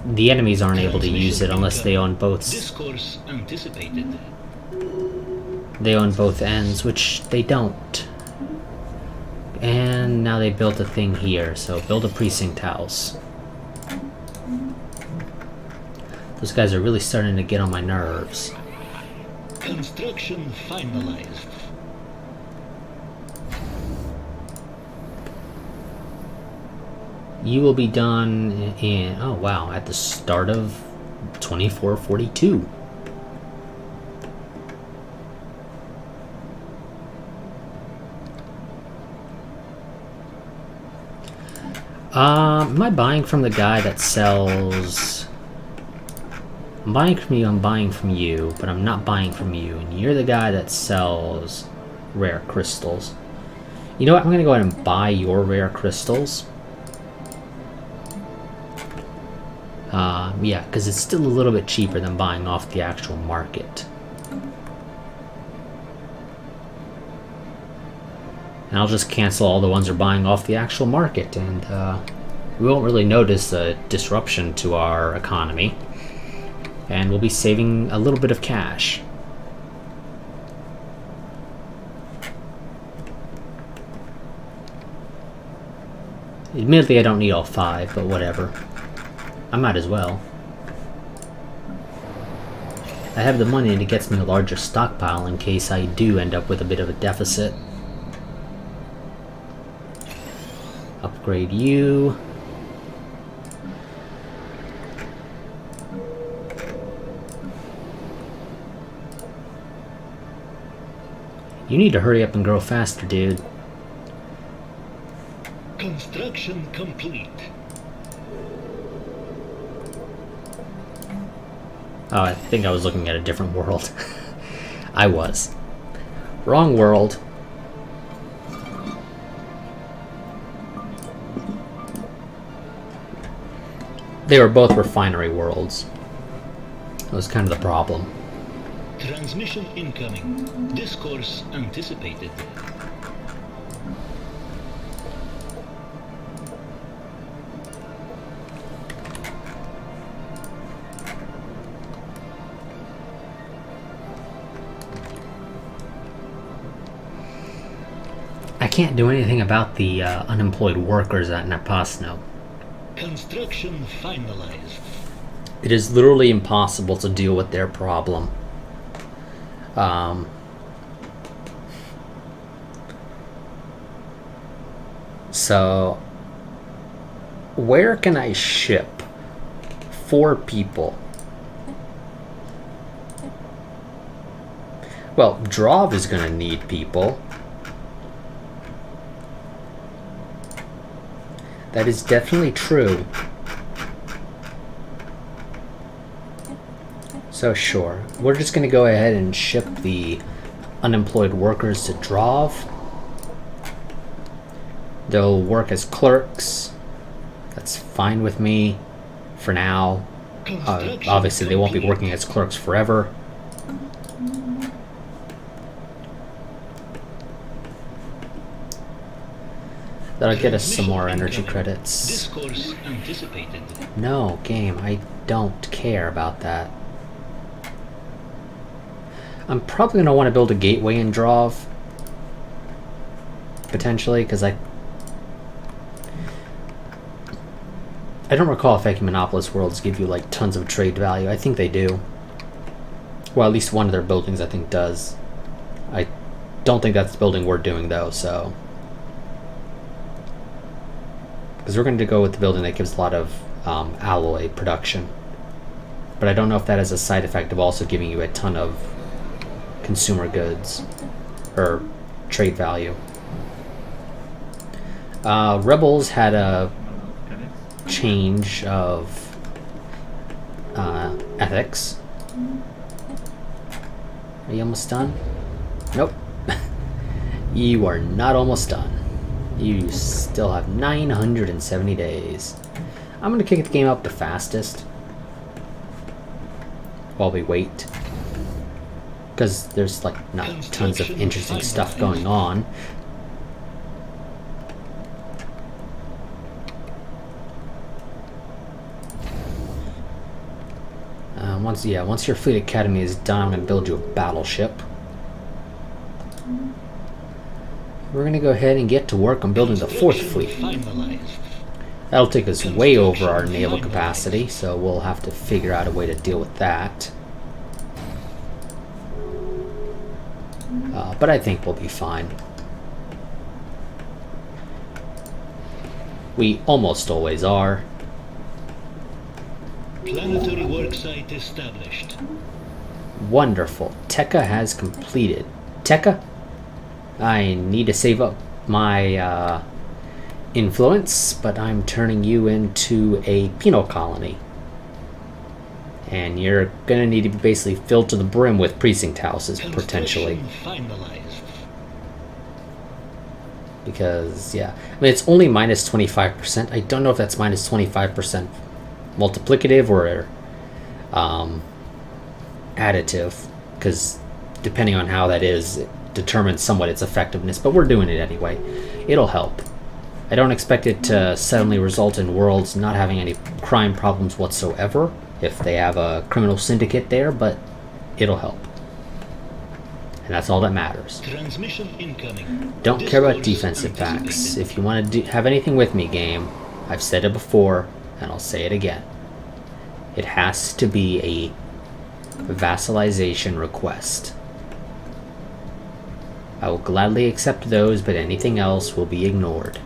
A: The enemies aren't able to use it unless they own both.
B: Discourse anticipated.
A: They own both ends, which they don't. And now they built a thing here, so build a precinct house. Those guys are really starting to get on my nerves.
B: Construction finalized.
A: You will be done in, oh wow, at the start of 2442. Am I buying from the guy that sells... I'm buying from you, I'm buying from you, but I'm not buying from you, and you're the guy that sells rare crystals. You know what, I'm gonna go ahead and buy your rare crystals. Yeah, because it's still a little bit cheaper than buying off the actual market. And I'll just cancel all the ones we're buying off the actual market, and we won't really notice a disruption to our economy. And we'll be saving a little bit of cash. Admittedly, I don't need all 5, but whatever. I might as well. I have the money and it gets me a larger stockpile in case I do end up with a bit of a deficit. Upgrade you. You need to hurry up and grow faster, dude.
B: Construction complete.
A: Oh, I think I was looking at a different world. I was. Wrong world. They were both refinery worlds. That was kind of the problem.
B: Transmission incoming. Discourse anticipated.
A: I can't do anything about the unemployed workers at Napasno.
B: Construction finalized.
A: It is literally impossible to deal with their problem. So, where can I ship 4 people? Well, Drov is going to need people. That is definitely true. So sure, we're just going to go ahead and ship the unemployed workers to Drov. They'll work as clerks. That's fine with me for now. Obviously, they won't be working as clerks forever. That'll get us some more energy credits.
B: Discourse anticipated.
A: No, game, I don't care about that. I'm probably going to want to build a gateway in Drov. Potentially, because I don't recall if Ecumenopolis Worlds give you like tons of trade value. I think they do. Well, at least one of their buildings I think does. I don't think that's the building we're doing though, so... Because we're going to go with the building that gives a lot of alloy production. But I don't know if that has a side effect of also giving you a ton of consumer goods. Or trade value. Rebels had a change of ethics. Are you almost done? Nope. You are not almost done. You still have 970 days. I'm going to kick the game up the fastest while we wait. Because there's like not tons of interesting stuff going on. Once your fleet academy is done, I'm going to build you a battleship. We're going to go ahead and get to work on building the 4th fleet. That'll take us way over our naval capacity, so we'll have to figure out a way to deal with that. But I think we'll be fine. We almost always are.
B: Planetary worksite established.
A: Wonderful. Tekka has completed. Tekka? I need to save up my influence, but I'm turning you into a penal colony. And you're gonna need to be basically filled to the brim with precinct houses, potentially. Because, yeah. I mean, it's only minus 25%. I don't know if that's minus 25% multiplicative or additive. Because depending on how that is, determine somewhat its effectiveness, but we're doing it anyway. It'll help. I don't expect it to suddenly result in worlds not having any crime problems whatsoever if they have a criminal syndicate there, but it'll help. And that's all that matters.
B: Transmission incoming.
A: Don't care about
B: Discourse
A: defensive
B: anticipated.
A: packs. If you want to have anything with me, game, I've said it before, and I'll say it again. It has to be a vassalization request. I will gladly accept those, but anything else will be ignored.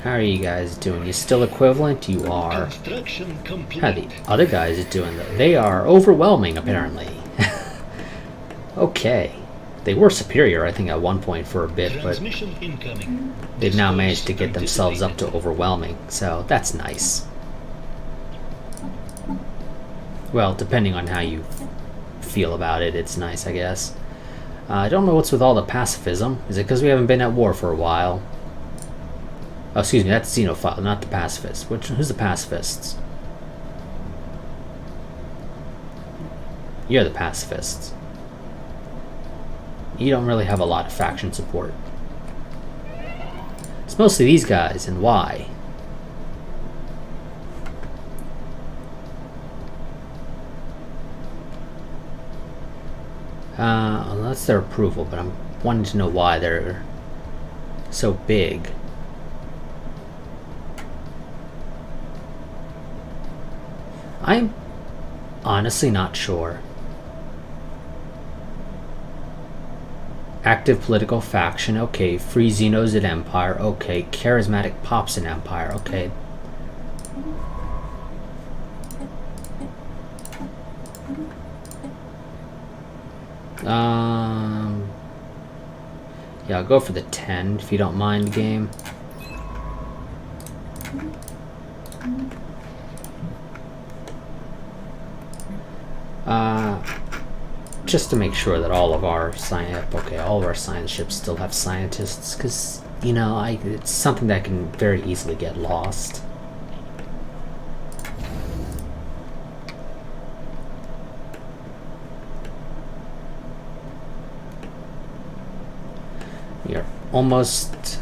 A: How are you guys doing? You still equivalent? You are.
B: Construction complete.
A: How are the other guys doing though? They are overwhelming, apparently. Okay. They were superior, I think, at one point for a bit, but
B: Transmission incoming.
A: they've now
B: Discourse
A: managed to get themselves up to
B: anticipated.
A: overwhelming, so that's nice. Well, depending on how you feel about it, it's nice, I guess. I don't know what's with all the pacifism. Is it because we haven't been at war for a while? Oh, excuse me, that's Xenophile, not the pacifists. Who's the pacifists? You're the pacifists. You don't really have a lot of faction support. It's mostly these guys, and why? Well, that's their approval, but I'm wanting to know why they're so big. I'm honestly not sure. Active political faction, okay. Free Xenos at Empire, okay. Charismatic Pops in Empire, okay. Yeah, I'll go for the 10 if you don't mind, game. Just to make sure that all of our all of our science ships still have scientists, because it's something that can very easily get lost. We are almost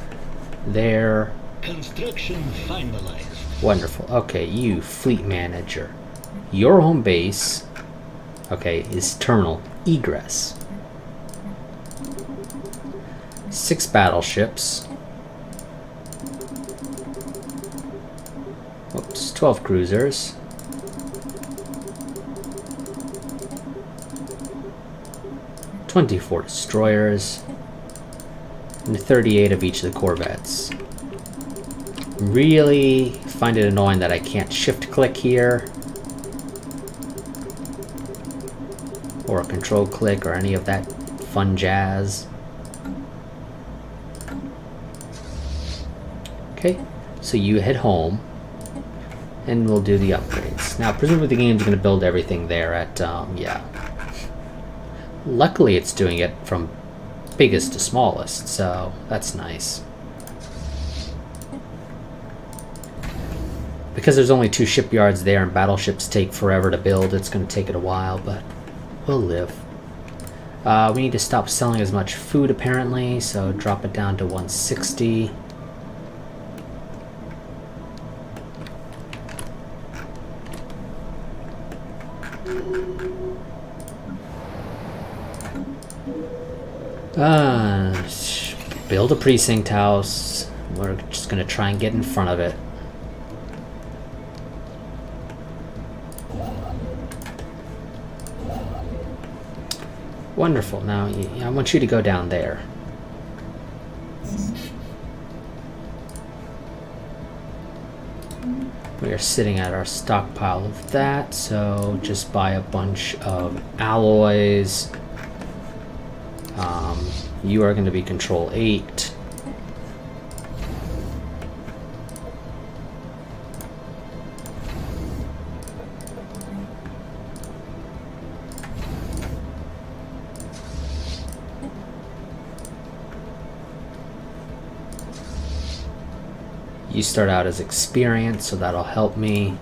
A: there.
B: Construction finalized.
A: Wonderful. Okay, you fleet manager. Your home base, okay, is terminal egress. 6 battleships. Oops, 12 cruisers. 24 destroyers. And 38 of each of the corvettes. Really find it annoying that I can't shift click here. Or a control click or any of that fun jazz. Okay, so you head home and we'll do the upgrades. Now, presumably the game's going to build everything there at, yeah. Luckily it's doing it from biggest to smallest, so that's nice. Because there's only 2 shipyards there and battleships take forever to build, it's going to take it a while, but we'll live. We need to stop selling as much food apparently, so drop it down to 160. Build a precinct house. We're just gonna try and get in front of it. Wonderful. Now, I want you to go down there. We are sitting at our stockpile of that, so just buy a bunch of alloys. You are going to be Control 8. You start out as experience, so that'll help me.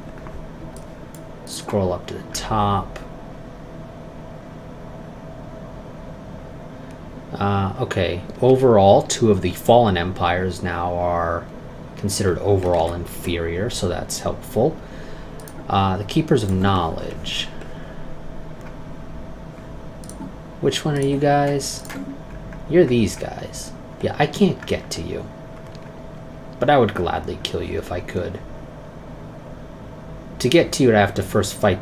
A: Scroll up to the top. Okay, overall, 2 of the fallen empires now are considered overall inferior, so that's helpful. The Keepers of Knowledge. Which one are you guys? You're these guys. Yeah, I can't get to you. But I would gladly kill you if I could. To get to you, I'd have to first fight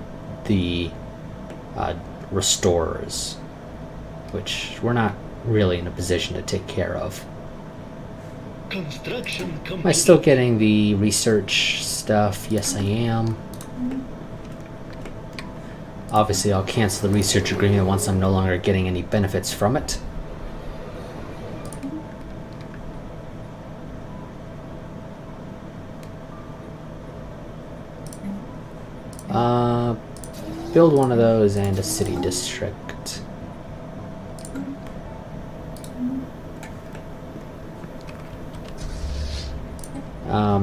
A: the Restorers, which we're not really in a position to take care of.
B: Construction complete.
A: Am I still getting the research stuff? Yes, I am. Obviously, I'll cancel the research agreement once I'm no longer getting any benefits from it. Build one of those and a city district.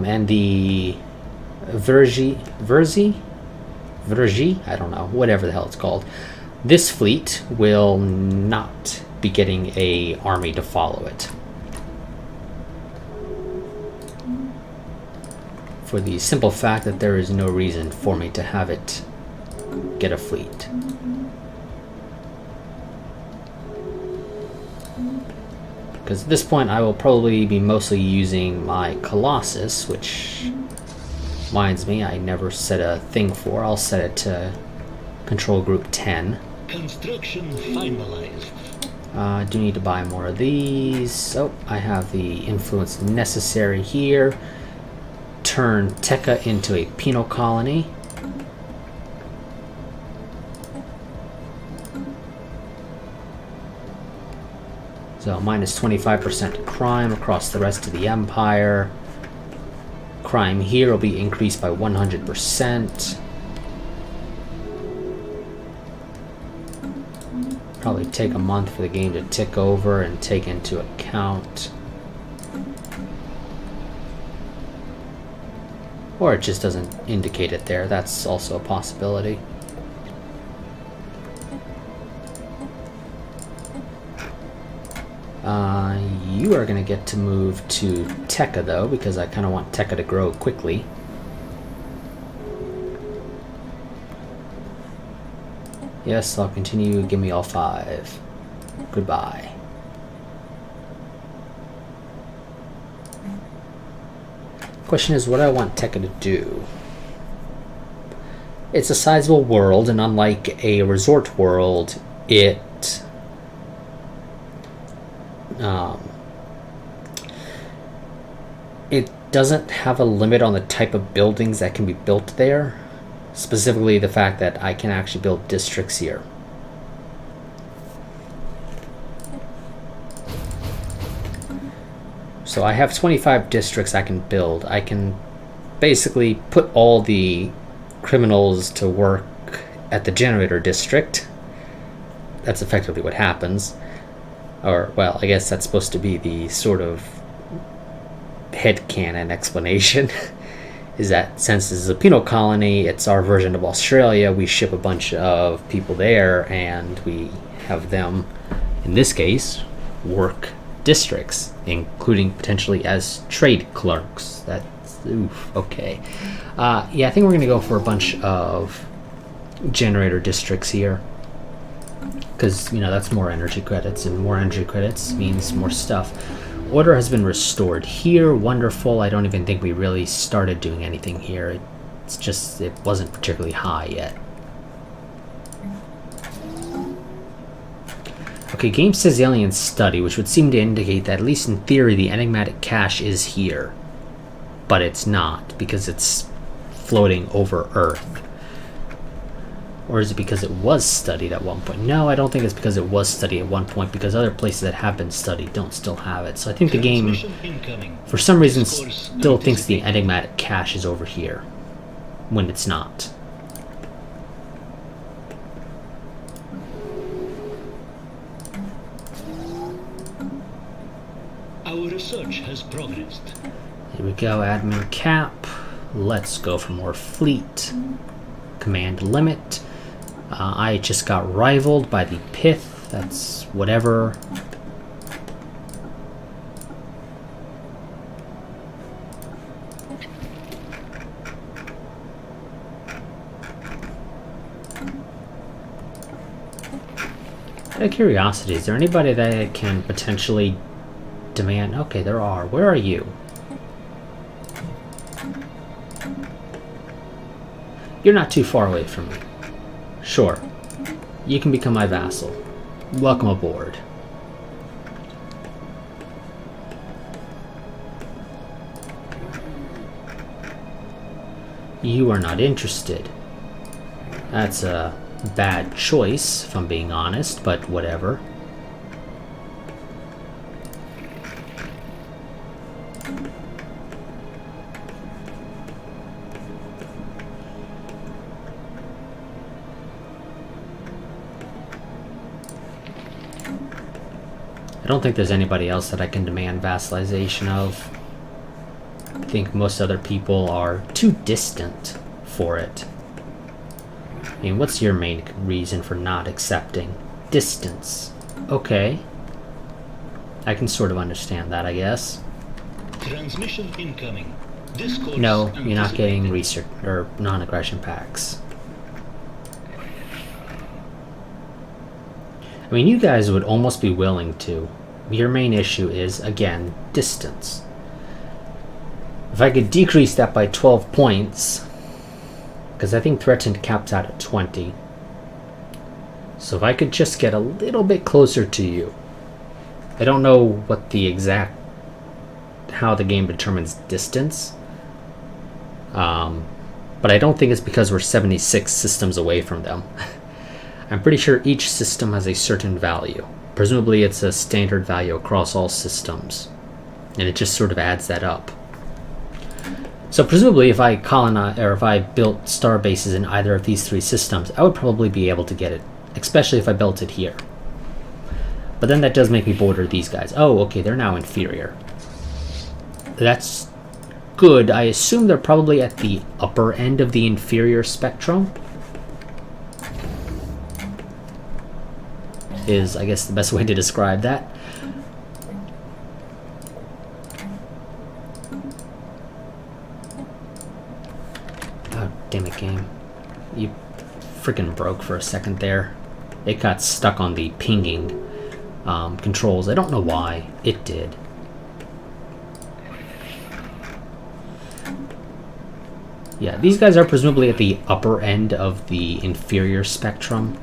A: And the Vergy, I don't know, whatever the hell it's called. This fleet will not be getting a army to follow it. For the simple fact that there is no reason for me to have it get a fleet. Because at this point I will probably be mostly using my Colossus, which reminds me I never set a thing for. I'll set it to control group 10.
B: Construction finalized.
A: I do need to buy more of these. Oh, I have the influence necessary here. Turn Tekka into a penal colony. So minus 25% crime across the rest of the empire. Crime here will be increased by 100%. Probably take a month for the game to tick over and take into account. Or it just doesn't indicate it there. That's also a possibility. You are going to get to move to Tekka, though, because I kind of want Tekka to grow quickly. Yes, I'll continue. Give me all 5. Goodbye. Question is, what do I want Tekka to do? It's a sizable world, and unlike a resort world, it doesn't have a limit on the type of buildings that can be built there. Specifically, the fact that I can actually build districts here. So I have 25 districts I can build. I can basically put all the criminals to work at the generator district. That's effectively what happens. Or, well, I guess that's supposed to be the sort of headcanon explanation. Is that since this is a penal colony, it's our version of Australia, we ship a bunch of people there and we have them, in this case, work districts, including potentially as trade clerks. That's, oof, okay. Yeah, I think we're going to go for a bunch of generator districts here. Because, you know, that's more energy credits, and more energy credits means more stuff. Order has been restored here. Wonderful. I don't even think we really started doing anything here. It's just, it wasn't particularly high yet. Okay, game says alien study, which would seem to indicate that, at least in theory, the enigmatic cache is here. But it's not, because it's floating over Earth. Or is it because it was studied at one point? No, I don't think it's because it was studied at one point, because other places that have been studied don't still have it. So I think the game, for some reason, still thinks the enigmatic cache is over here, when it's not.
B: Our research has progressed.
A: Here we go, admin cap. Let's go for more fleet. Command limit. I just got rivaled by the Pith. That's whatever. Out of curiosity, is there anybody that can potentially demand? Okay, there are. Where are you? You're not too far away from me. Sure. You can become my vassal. Welcome aboard. You are not interested. That's a bad choice, if I'm being honest, but whatever. I don't think there's anybody else that I can demand vassalization of. I think most other people are too distant for it. I mean, what's your main reason for not accepting? Distance. Okay. I can sort of understand that, I guess.
B: Transmission incoming. Discourse
A: No, you're not getting
B: anticipated.
A: research or non-aggression packs. I mean, you guys would almost be willing to. Your main issue is, again, distance. If I could decrease that by 12 points, because I think threatened caps out at 20. So if I could just get a little bit closer to you. I don't know what the exact, how the game determines distance. But I don't think it's because we're 76 systems away from them. I'm pretty sure each system has a certain value. Presumably it's a standard value across all systems. And it just sort of adds that up. So presumably if I colonize, or if I built star bases in either of these three systems, I would probably be able to get it, especially if I built it here. But then that does make me border these guys. Oh, okay, they're now inferior. That's good. I assume they're probably at the upper end of the inferior spectrum. Is, I guess, the best way to describe that. Oh, damn it, game. You freaking broke for a second there. It got stuck on the pinging controls. I don't know why. It did. Yeah, these guys are presumably at the upper end of the inferior spectrum.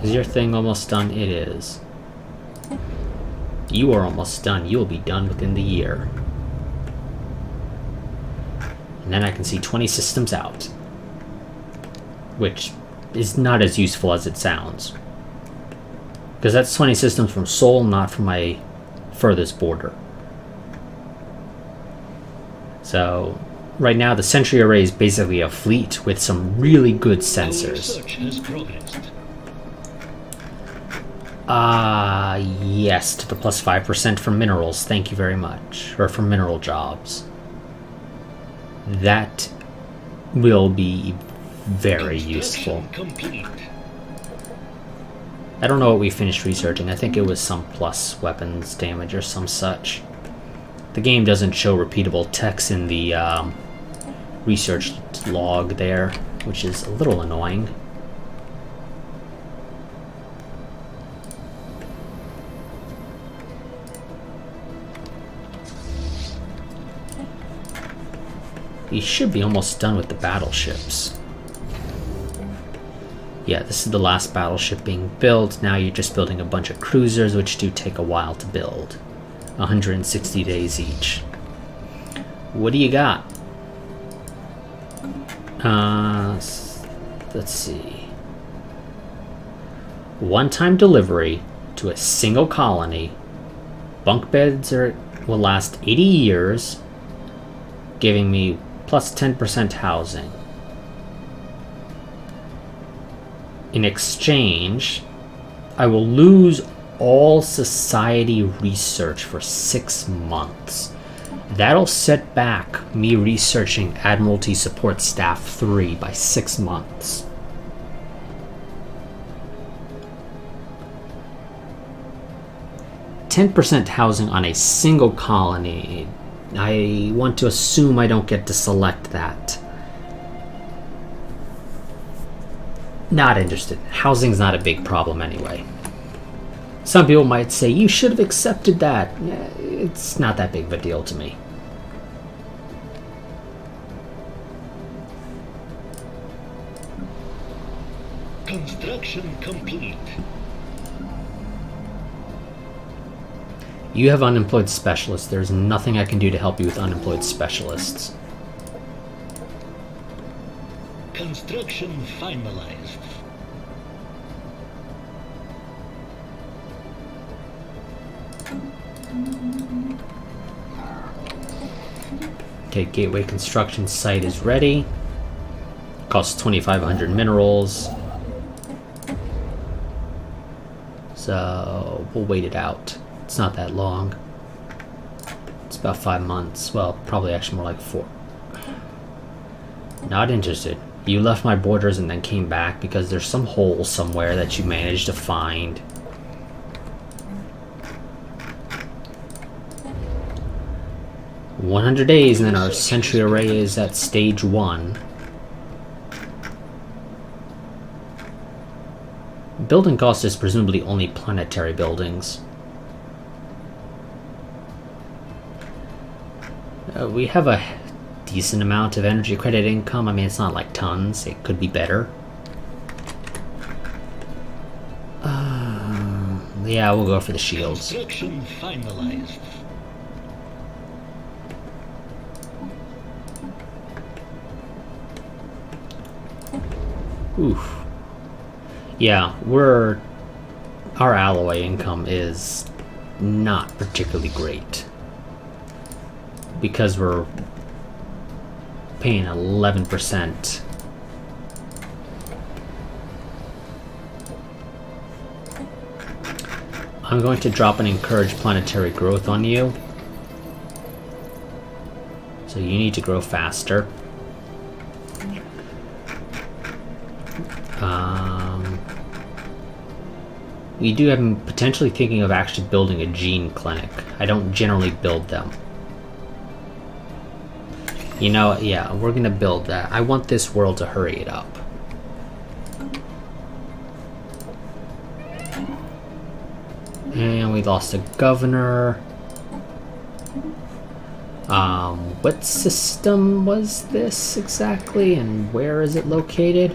A: Is your thing almost done? It is. You are almost done. You will be done within the year. And then I can see 20 systems out. Which is not as useful as it sounds. Because that's 20 systems from Seoul, not from my furthest border. So, right now the Sentry Array is basically a fleet with some really good
B: Our
A: sensors.
B: research has progressed.
A: Yes, to the plus 5% from minerals. Thank you very much. Or from mineral jobs. That will be very useful.
B: Construction complete.
A: I don't know what we finished researching. I think it was some plus weapons damage or some such. The game doesn't show repeatable text in the research log there, which is a little annoying. You should be almost done with the battleships. Yeah, this is the last battleship being built. Now you're just building a bunch of cruisers, which do take a while to build. 160 days each. What do you got? Let's see. One-time delivery to a single colony. Bunk beds will last 80 years. giving me plus 10% housing. In exchange, I will lose all society research for 6 months. That'll set back me researching Admiralty Support Staff 3 by 6 months. %10 housing on a single colony. I want to assume I don't get to select that. Not interested. Housing's not a big problem anyway. Some people might say, you should have accepted that. It's not that big of a deal to me.
B: Construction complete.
A: You have unemployed specialists. There's nothing I can do to help you with unemployed specialists.
B: Construction finalized.
A: Okay, Gateway construction site is ready. Costs 2,500 minerals. So we'll wait it out. It's not that long. It's about 5 months. Well, probably actually more like 4. Not interested. You left my borders and then came back because there's some hole somewhere that you managed to find. "100 days and then our sentry array is at stage 1. Building cost is presumably only planetary buildings. We have a decent amount of energy credit income. I mean, it's not like tons. It could be better. Yeah, we'll go for the shields.
B: Construction finalized.
A: Oof. Yeah, our alloy income is not particularly great. Because we're paying 11%. I'm going to drop and encourage planetary growth on you. So you need to grow faster. We do have potentially thinking of actually building a gene clinic. I don't generally build them. You know, yeah, we're gonna build that. I want this world to hurry it up. And we lost a governor. What system was this exactly, and where is it located?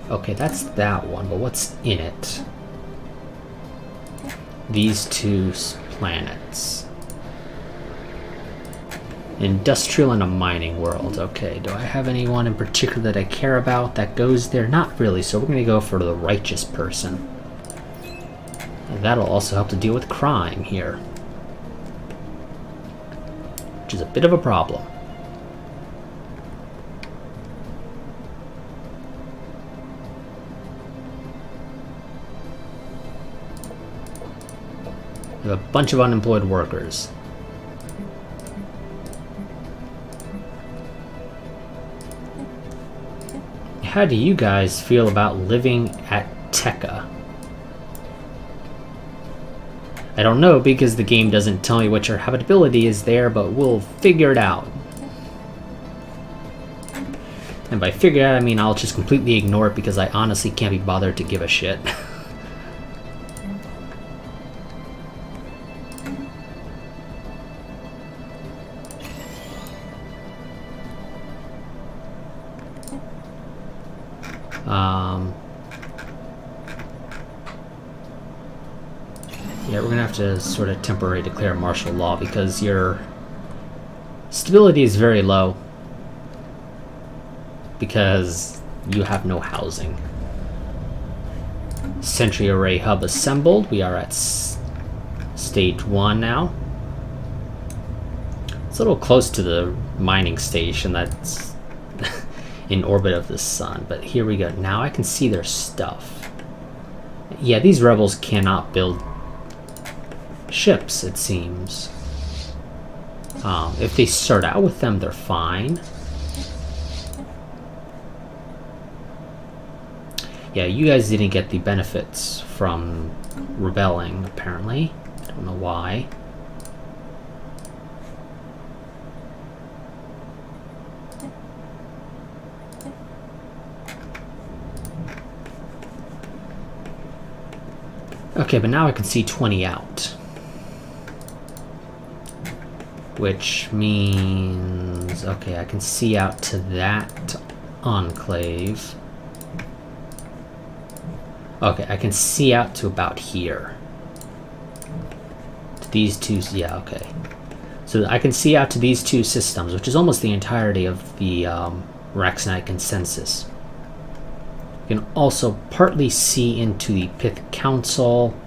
A: Okay, that's that one, but what's in it? These two planets. Industrial and a mining world. Okay, do I have anyone in particular that I care about that goes there? Not really, so we're going to go for the righteous person. And that'll also help to deal with crime here. Which is a bit of a problem. We have a bunch of unemployed workers. How do you guys feel about living at Tekka? I don't know because the game doesn't tell me what your habitability is there, but we'll figure it out. And by figure it out, I mean I'll just completely ignore it because I honestly can't be bothered to give a shit. Yeah, we're gonna have to sort of temporarily declare martial law because your stability is very low because you have no housing. Sentry array hub assembled. We are at stage 1 now. It's a little close to the mining station that's in orbit of the sun, but here we go. Now I can see their stuff. Yeah, these rebels cannot build ships, it seems. If they start out with them, they're fine. Yeah, you guys didn't get the benefits from rebelling, apparently. I don't know why. Okay, but now I can see 20 out. Which means... okay, I can see out to that enclave. Okay, I can see out to about here. These two... yeah, okay. So I can see out to these two systems, which is almost the entirety of the Raxonite consensus. You can also partly see into the Pith Council.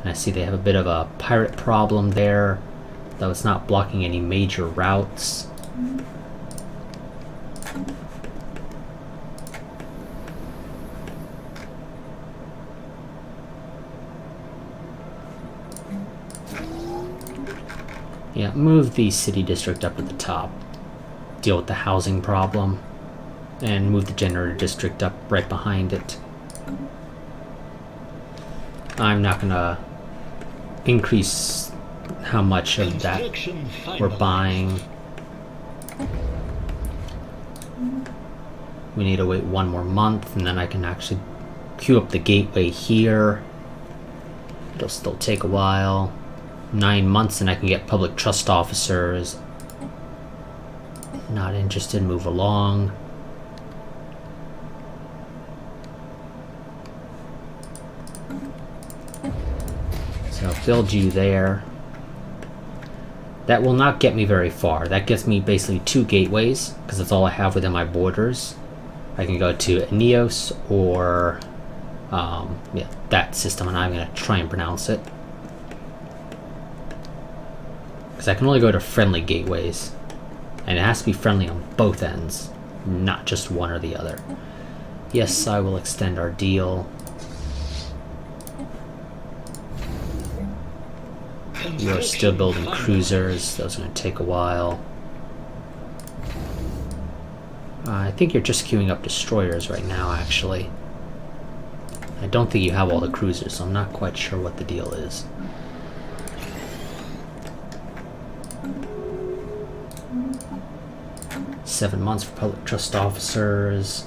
A: And I see they have a bit of a pirate problem there, though it's not blocking any major routes. Yeah, move the city district up at the top. Deal with the housing problem. And move the generator district up right behind it. I'm not gonna increase how much of that we're buying. We need to wait 1 more month, and then I can actually queue up the gateway here. It'll still take a while. 9 months, and I can get public trust officers. Not interested, move along. So I'll build you there. That will not get me very far. That gets me basically 2 gateways, because that's all I have within my borders. I can go to Eneos or yeah, that system, and I'm going to try and pronounce it. Because I can only go to friendly gateways. And it has to be friendly on both ends, not just one or the other. Yes, I will extend our deal. You are still building cruisers. That's going to take a while. I think you're just queuing up destroyers right now, actually. I don't think you have all the cruisers, so I'm not quite sure what the deal is. Seven months for public trust officers.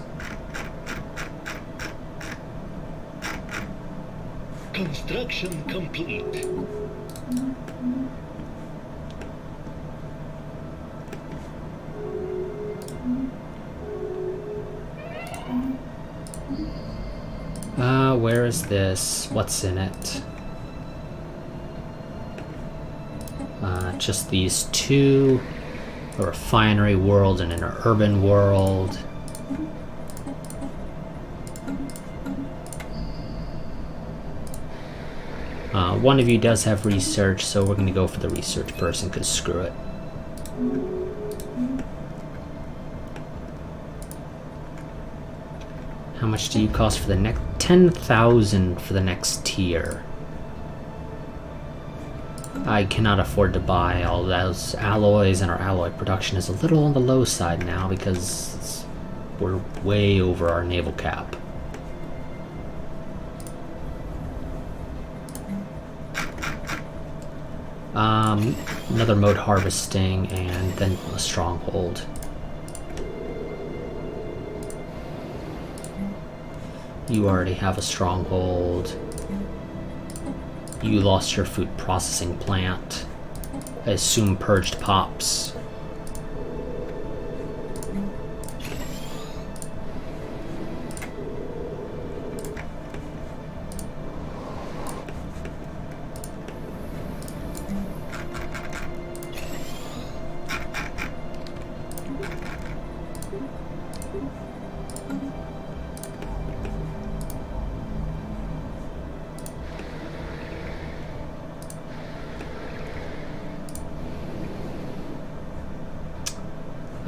B: Construction complete.
A: Where is this? What's in it? Just these two. A refinery world and an urban world. One of you does have research, so we're going to go for the research person, because screw it. How much do you cost for the next? 10,000 for the next tier. I cannot afford to buy all those alloys, and our alloy production is a little on the low side now because we're way over our naval cap. Another mode harvesting, and then a stronghold. You already have a stronghold. You lost your food processing plant. I assume purged pops.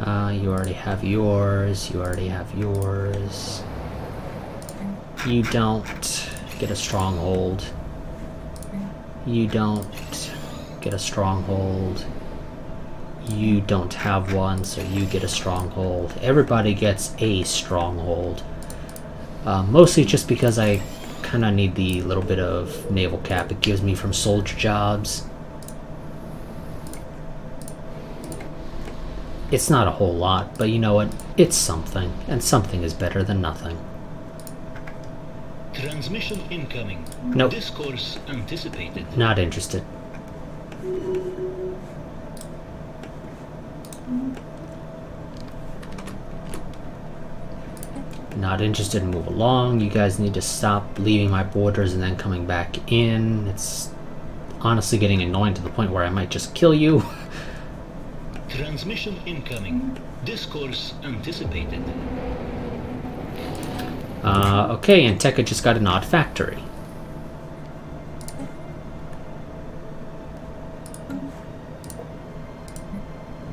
A: You already have yours. You already have yours. You don't get a stronghold. You don't get a stronghold. You don't have one, so you get a stronghold. Everybody gets a stronghold. Mostly just because I kind of need the little bit of naval cap it gives me from soldier jobs. It's not a whole lot, but you know what? It's something, and something is better than nothing.
B: Transmission incoming.
A: Nope.
B: Discourse anticipated.
A: Not interested. Not interested in move along. You guys need to stop leaving my borders and then coming back in. It's honestly getting annoying to the point where I might just kill you.
B: Transmission incoming. Discourse anticipated.
A: Okay, and Tekka just got an odd factory.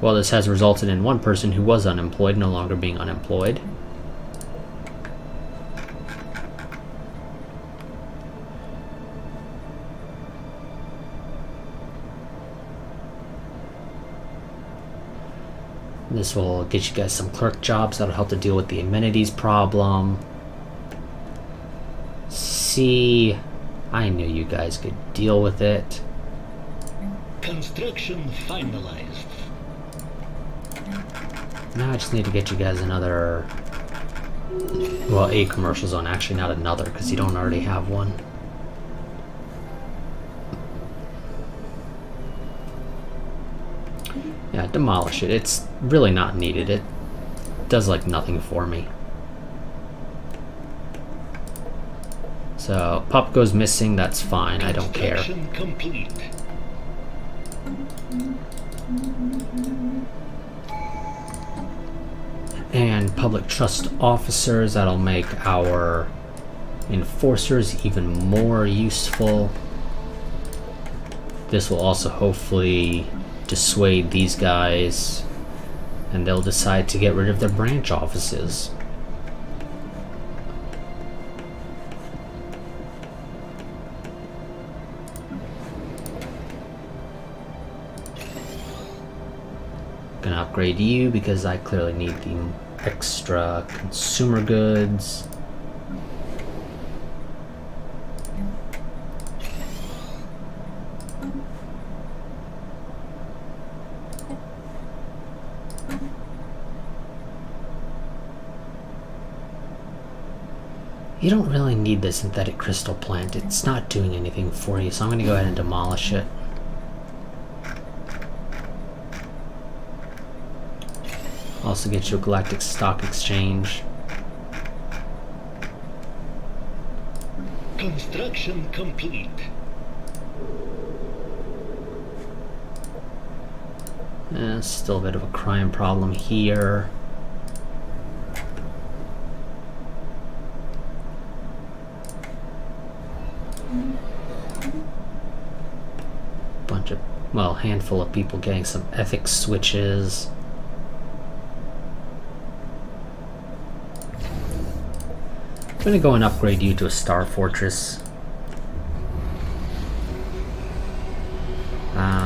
A: Well, this has resulted in one person who was unemployed no longer being unemployed. This will get you guys some clerk jobs that'll help to deal with the amenities problem. See, I knew you guys could deal with it.
B: Construction finalized.
A: Now I just need to get you guys another, well, a commercial zone. Actually, not another, because you don't already have one. Yeah, demolish it. It's really not needed. It does like nothing for me. So, pup goes missing, that's fine, I don't care.
B: Construction complete.
A: And public trust officers, that'll make our enforcers even more useful. This will also hopefully dissuade these guys, and they'll decide to get rid of their branch offices. Gonna upgrade you because I clearly need the extra consumer goods. You don't really need the synthetic crystal plant. It's not doing anything for you, so I'm going to go ahead and demolish it. Also get you a galactic stock exchange.
B: Construction complete.
A: Still a bit of a crime problem here. Bunch of, well, handful of people getting some ethics switches. I'm gonna go and upgrade you to a star fortress.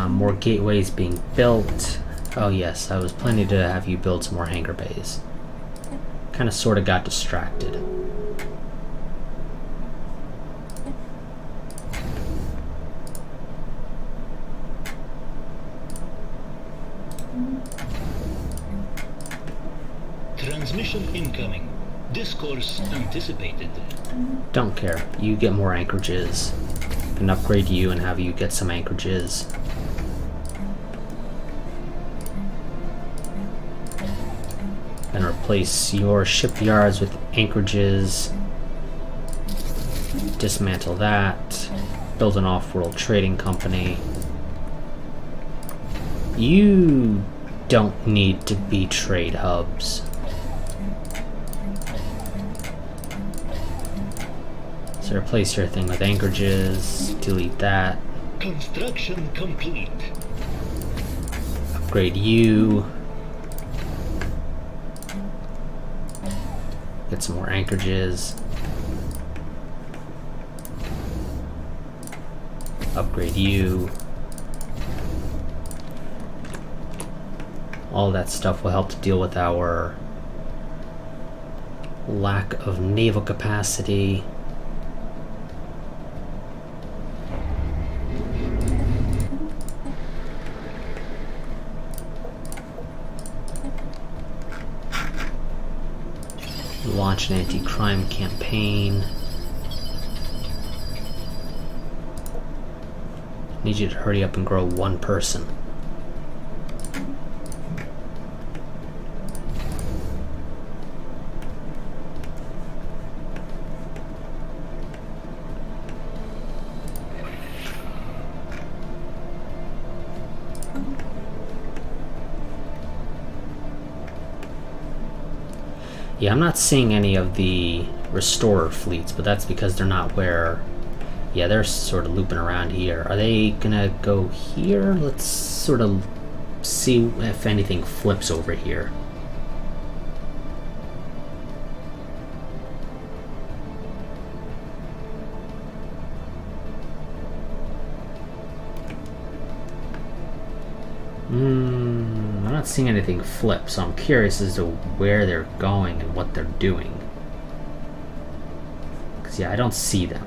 A: More gateways being built. Oh yes, I was planning to have you build some more hangar bays. Kind of sort of got distracted.
B: Transmission incoming. Discourse anticipated.
A: Don't care. You get more anchorages. Can upgrade you and have you get some anchorages. And replace your shipyards with anchorages. Dismantle that. Build an off-world trading company. You don't need to be trade hubs. So replace your thing with anchorages. Delete that.
B: Construction complete.
A: Upgrade you. Get some more anchorages. Upgrade you. All that stuff will help to deal with our lack of naval capacity. Launch an anti-crime campaign. Need you to hurry up and grow one person. Yeah, I'm not seeing any of the restorer fleets, but that's because they're not where... Yeah, they're sort of looping around here. Are they gonna go here? Let's sort of see if anything flips over here. I'm not seeing anything flip, so I'm curious as to where they're going and what they're doing. Because, yeah, I don't see them.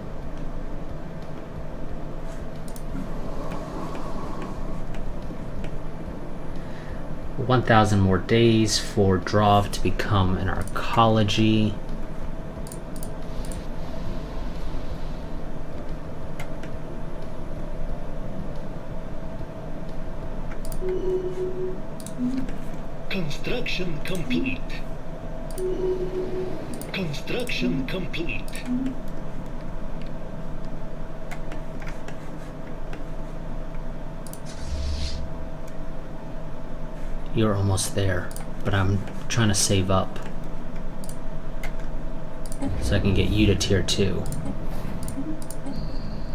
A: $1,000 more days for Drov to become an arcology.
B: Construction complete. Construction complete.
A: You're almost there, but I'm trying to save up so I can get you to tier 2.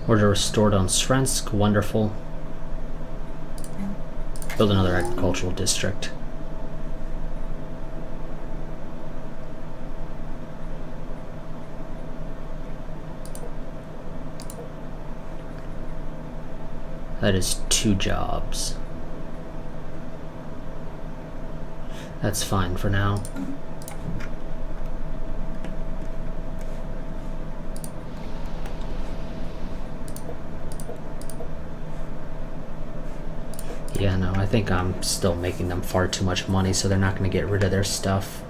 A: Order restored on Srensk, wonderful. Build another agricultural district. That is 2 jobs. That's fine for now. Yeah, no, I think I'm still making them far too much money, so they're not going to get rid of their stuff.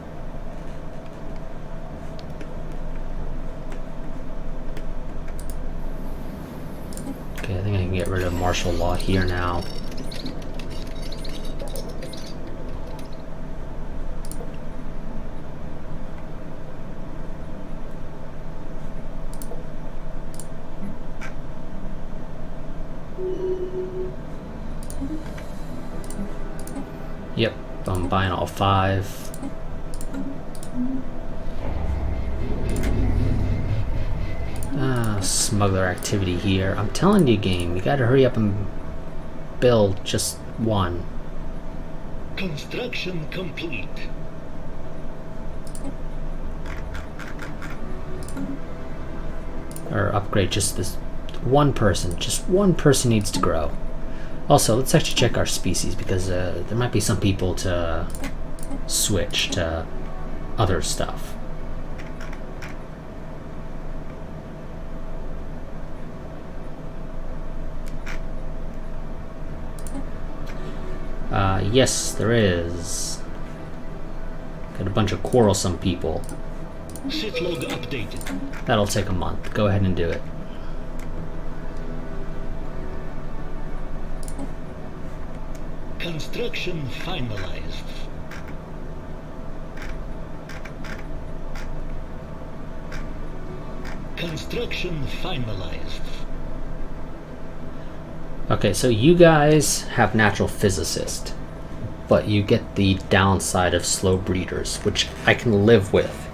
A: Okay, I think I can get rid of martial law here now. Yep, I'm buying all 5. Smuggler activity here. I'm telling you, game, you gotta hurry up and build just one.
B: Construction complete.
A: Or upgrade just this one person. Just one person needs to grow. Also, let's actually check our species, because there might be some people to switch to other stuff. Yes, there is. Got a bunch of quarrelsome people.
B: Sit log updated.
A: That'll take a month. Go ahead and do it.
B: Construction finalized. Construction finalized.
A: Okay, so you guys have natural physicist, but you get the downside of slow breeders, which I can live with.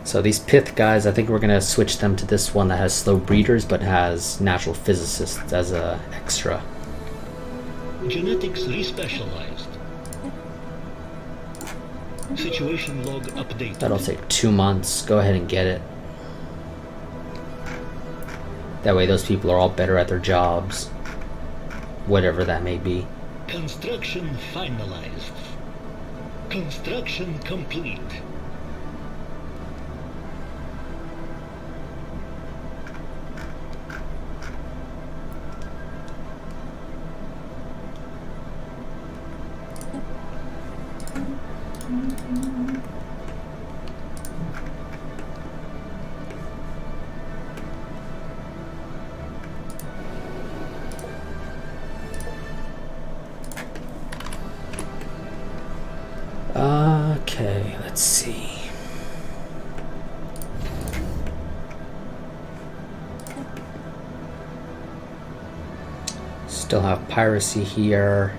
A: So these pith guys, I think we're gonna switch them to this one that has slow breeders but has natural physicists as a extra.
B: Genetics respecialized. Situation log updated.
A: That'll take 2 months. Go ahead and get it. That way those people are all better at their jobs. Whatever that may be.
B: Construction finalized. Construction complete.
A: Okay, let's see. Still have piracy here.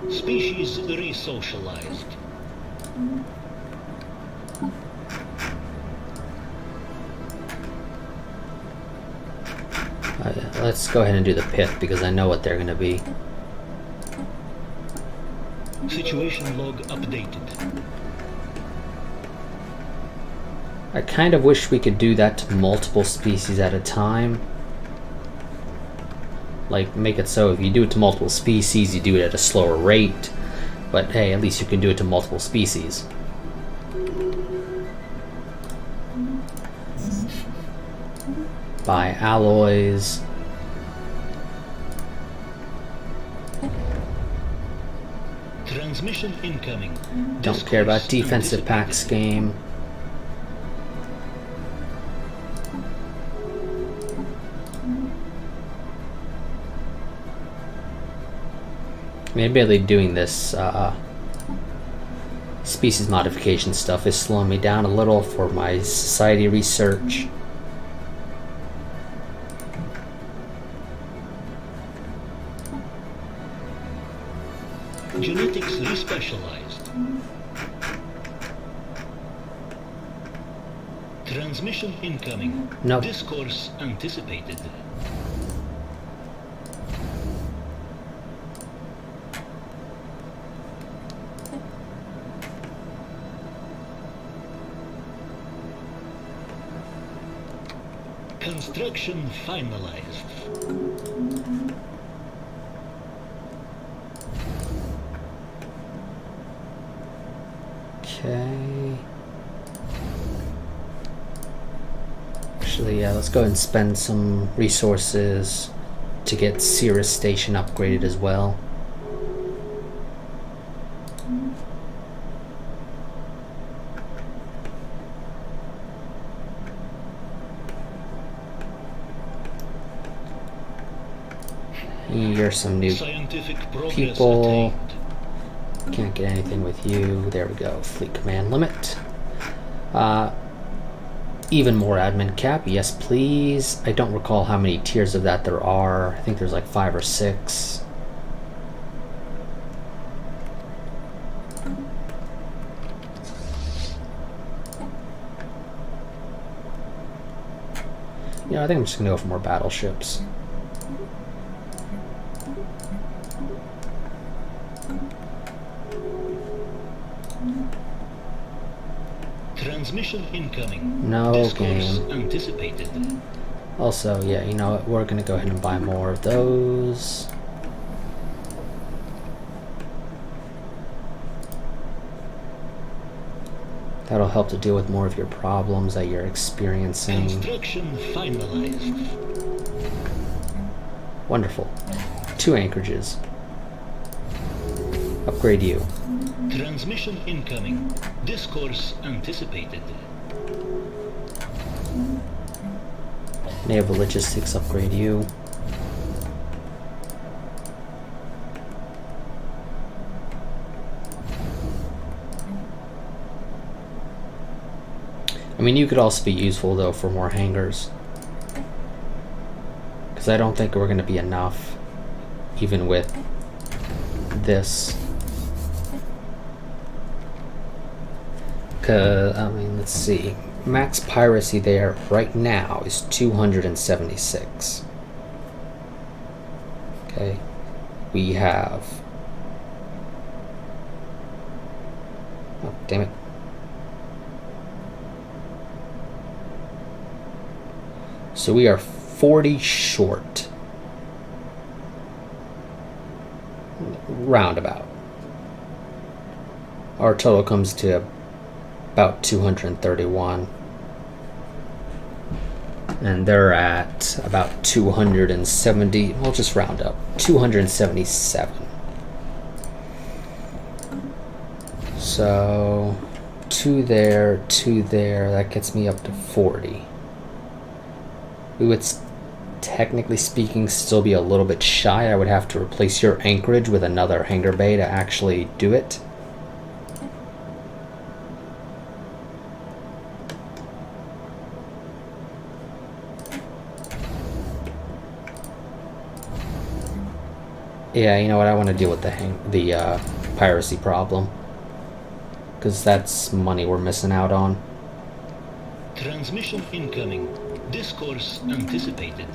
B: Species resocialized.
A: Let's go ahead and do the pit because I know what they're going to be.
B: Situation log updated.
A: I kind of wish we could do that to multiple species at a time. Like, make it so if you do it to multiple species, you do it at a slower rate. But hey, at least you can do it to multiple species. Buy alloys.
B: Transmission incoming.
A: Don't care about defensive packs game. Maybe doing this species modification stuff is slowing me down a little for my society research.
B: Genetics respecialized. Transmission incoming.
A: Nope.
B: Discourse anticipated. Construction finalized.
A: Okay. Actually, yeah, let's go ahead and spend some resources to get Cirrus Station upgraded as well. Here's some new
B: Scientific progress
A: people.
B: attained.
A: Can't get anything with you. There we go. Fleet command limit. Even more admin cap. Yes, please. I don't recall how many tiers of that there are. I think there's like 5 or 6. Yeah, I think I'm just gonna go for more battleships.
B: Transmission incoming.
A: No
B: Discourse
A: game.
B: anticipated.
A: Also, yeah, you know what? We're gonna go ahead and buy more of those. That'll help to deal with more of your problems that you're experiencing.
B: Construction finalized.
A: Wonderful. 2 anchorages. Upgrade you.
B: Transmission incoming. Discourse anticipated.
A: Naval logistics, upgrade you. I mean, you could also be useful though for more hangars. Because I don't think we're going to be enough, even with this. I mean, let's see. Max piracy there right now is 276. Okay. We have damn it. So we are 40 short. Roundabout. Our total comes to about 231. And they're at about 270. We'll just round up. 277. So 2 there, 2 there. That gets me up to 40. We would, technically speaking, still be a little bit shy. I would have to replace your anchorage with another hangar bay to actually do it. Yeah, you know what? I want to deal with the piracy problem, because that's money we're missing out on.
B: Transmission incoming. Discourse anticipated.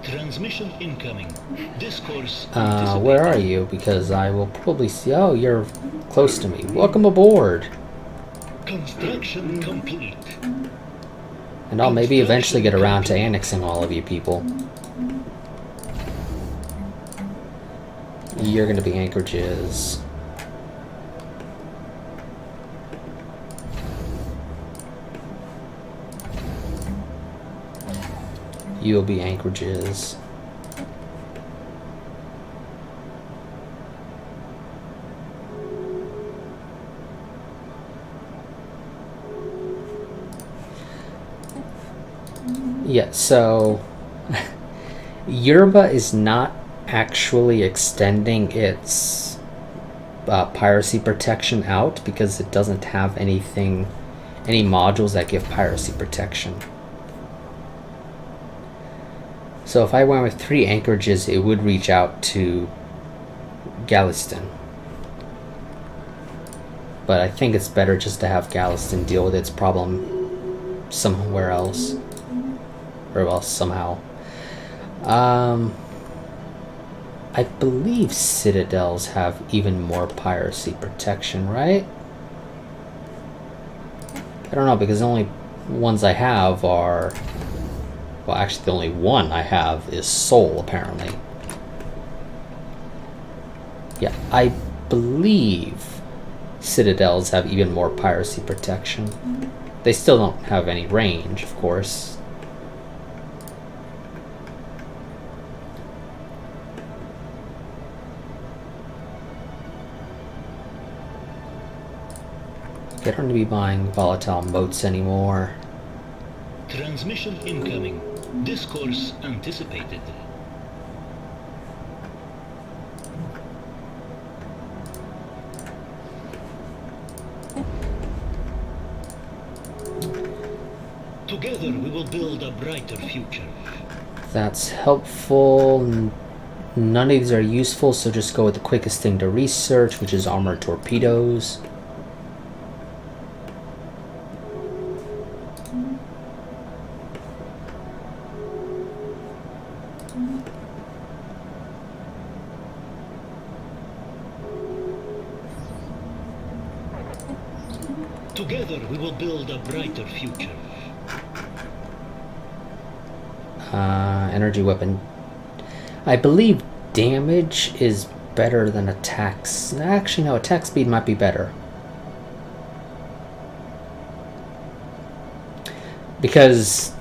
B: Transmission incoming. Discourse anticipated.
A: Where are you? Because I will probably see. Oh, you're close to me. Welcome aboard.
B: Construction complete.
A: And I'll maybe eventually get around to annexing all of you people. You're going to be anchorages. You'll be anchorages. Yeah, so Yerba is not actually extending its piracy protection out because it doesn't have any modules that give piracy protection. So if I went with 3 anchorages, it would reach out to Galveston. But I think it's better just to have Galveston deal with its problem somewhere else. Or well, somehow. I believe citadels have even more piracy protection, right? I don't know, because the only ones I have are... Well, actually, the only one I have is Seoul, apparently. Yeah, I believe citadels have even more piracy protection. They still don't have any range, of course. They don't need to be buying volatile motes anymore.
B: Transmission incoming. Discourse anticipated. Together we will build a brighter future.
A: That's helpful. None of these are useful, so just go with the quickest thing to research, which is armored torpedoes.
B: Together we will build a brighter future.
A: Energy weapon. I believe damage is better than attack. Actually, no, attack speed might be better. Because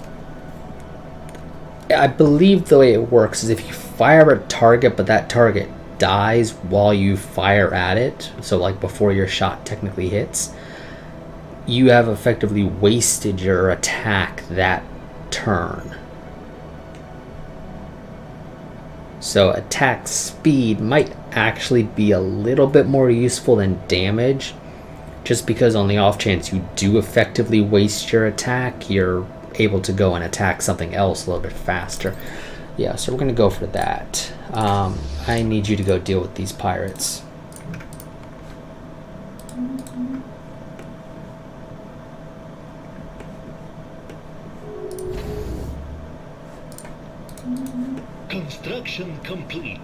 A: I believe the way it works is if you fire at a target, but that target dies while you fire at it, so like before your shot technically hits, you have effectively wasted your attack that turn. So attack speed might actually be a little bit more useful than damage, just because on the off chance you do effectively waste your attack, you're able to go and attack something else a little bit faster. Yeah, so we're going to go for that. I need you to go deal with these pirates.
B: Construction complete.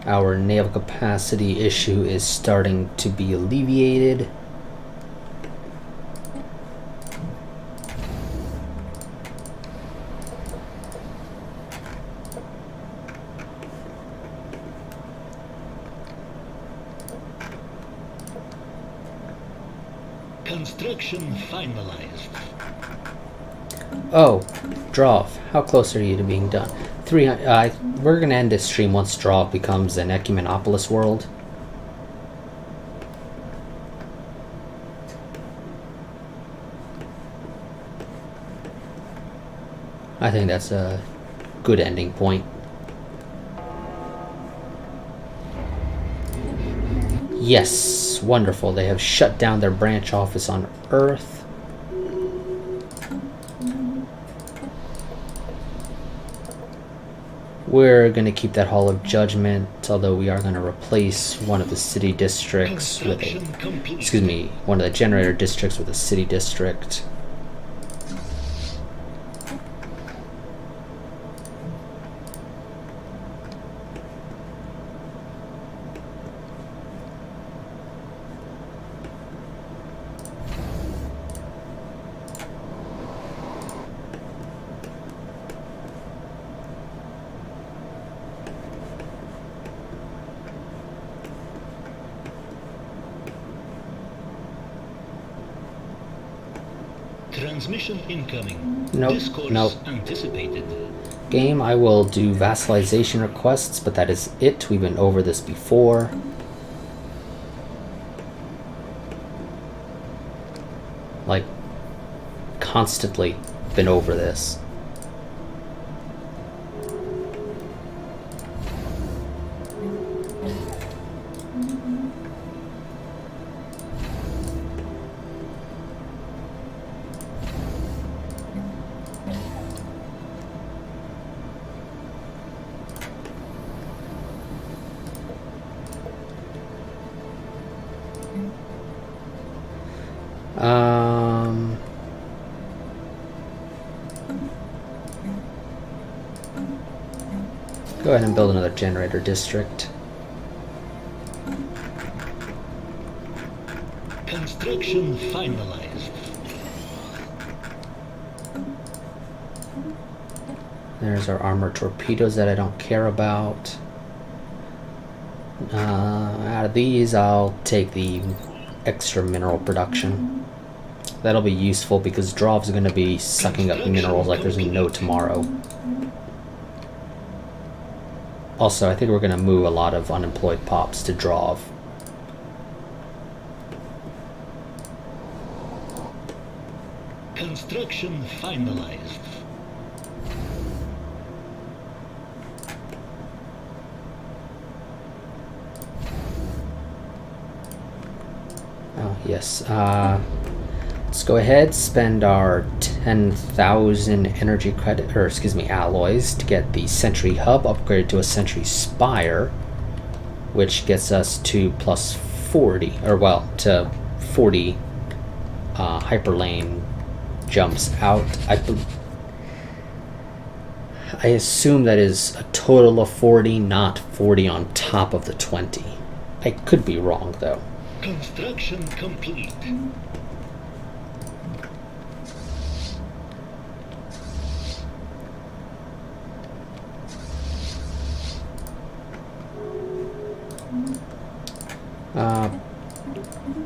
A: Our naval capacity issue is starting to be alleviated.
B: Construction finalized.
A: Oh, Drov, how close are you to being done? 300. We're gonna end this stream once Drov becomes an Ecumenopolis world. I think that's a good ending point. Yes, wonderful. They have shut down their branch office on Earth. We're going to keep that Hall of Judgment, although we are going to replace one of the city districts with a... Excuse me, one of the generator districts with a city district.
B: Transmission incoming.
A: Nope,
B: Discourse
A: nope.
B: anticipated.
A: Game, I will do vassalization requests, but that is it. We've been over this before. Like, constantly been over this. Go ahead and build another generator district.
B: Construction finalized.
A: There's our armored torpedoes that I don't care about. Out of these, I'll take the extra mineral production. That'll be useful because Drov's going to be sucking up minerals like there's no tomorrow. Also, I think we're going to move a lot of unemployed pops to Drov.
B: Construction finalized.
A: Oh, yes. Let's go ahead, spend our 10,000 energy credit, or excuse me, alloys to get the Sentry Hub upgraded to a Sentry Spire, which gets us to plus 40, or well, to 40 hyperlane jumps out. I assume that is a total of 40, not 40 on top of the 20. I could be wrong, though.
B: Construction complete.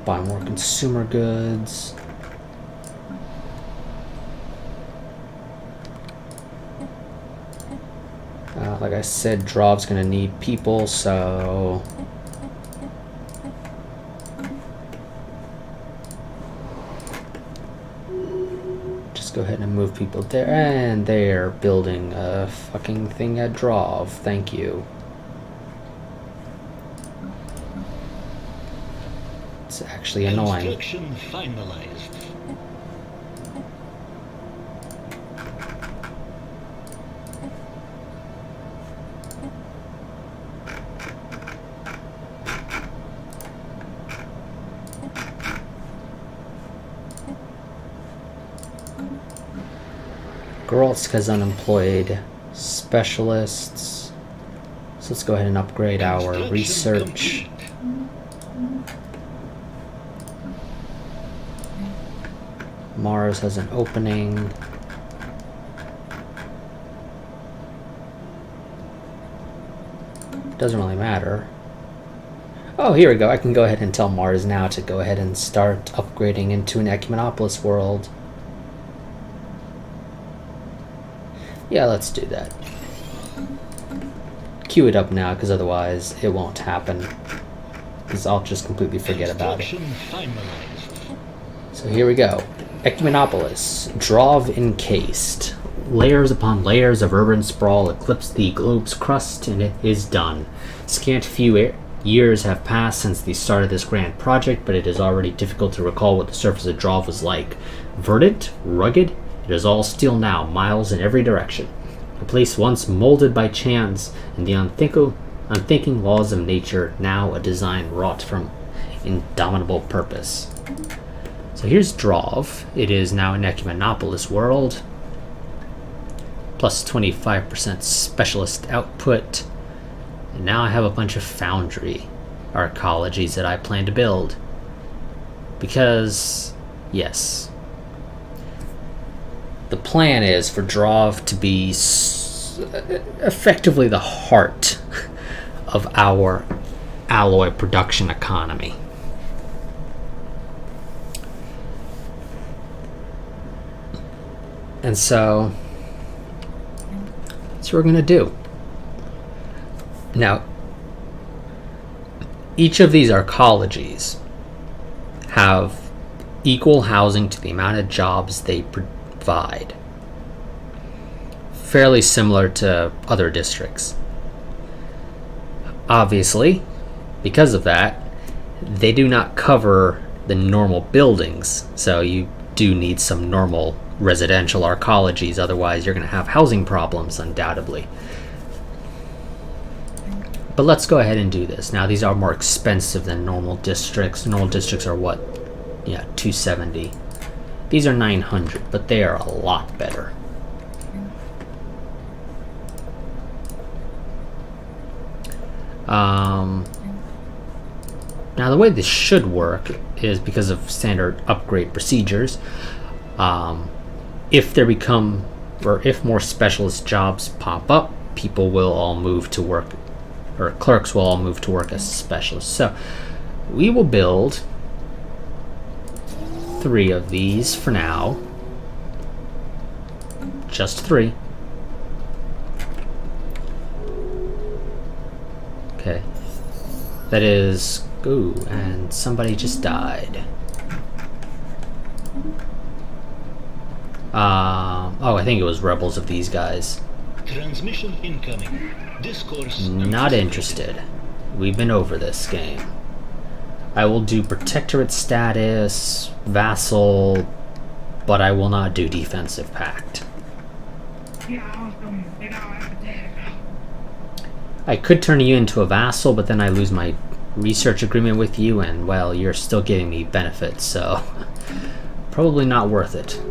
A: Buy more consumer goods. Like I said, Drov's gonna need people, so just go ahead and move people there. And they're building a fucking thing at Drov. Thank you. It's actually annoying.
B: Construction finalized.
A: Gorolska's unemployed. Specialists. So let's go ahead and upgrade our
B: Construction
A: research.
B: complete.
A: Mars has an opening. Doesn't really matter. Oh, here we go. I can go ahead and tell Mars now to go ahead and start upgrading into an Ecumenopolis world. Yeah, let's do that. Queue it up now, because otherwise it won't happen. Because I'll just completely forget about it.
B: Construction finalized.
A: So here we go. Ecumenopolis. Drov encased. Layers upon layers of urban sprawl eclipse the globe's crust, and it is done. Scant few years have passed since the start of this grand project, but it is already difficult to recall what the surface of Drov was like. Verdant, rugged, it is all steel now, miles in every direction. A place once molded by chance and the unthinking laws of nature, now a design wrought from indomitable purpose. So here's Drov. It is now an Ecumenopolis world. Plus 25% specialist output. And now I have a bunch of foundry arcologies that I plan to build. Because, yes. The plan is for Drov to be effectively the heart of our alloy production economy. And so, that's what we're going to do. Now, each of these arcologies have equal housing to the amount of jobs they provide. Fairly similar to other districts. Obviously, because of that, they do not cover the normal buildings, so you do need some normal residential arcologies, otherwise you're going to have housing problems, undoubtedly. But let's go ahead and do this. Now, these are more expensive than normal districts. Normal districts are what? Yeah, 270. These are 900, but they are a lot better. Now, the way this should work is because of standard upgrade procedures. If there become, or if more specialist jobs pop up, people will all move to work, or clerks will all move to work as specialists. So we will build 3 of these for now. Just 3. Okay. That is... Ooh, and somebody just died. Oh, I think it was rebels of these guys.
B: Transmission incoming. Discourse
A: Not interested. We've been over this game. I will do protectorate status, vassal, but I will not do defensive pact. I could turn you into a vassal, but then I lose my research agreement with you, and, well, you're still giving me benefits, so probably not worth it.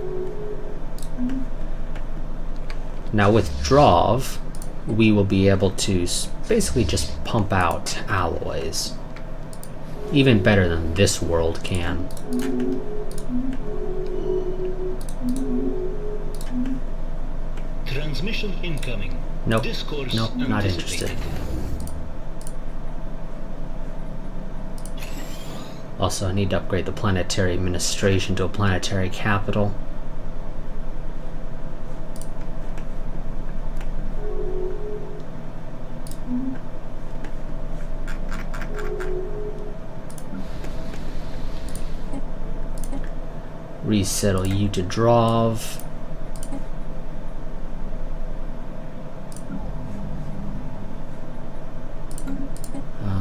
A: Now with Drov, we will be able to basically just pump out alloys. Even better than this world can.
B: Transmission incoming.
A: Nope,
B: Discourse
A: nope, not interested.
B: anticipated.
A: Also, I need to upgrade the planetary administration to a planetary capital. Resettle you to Drov.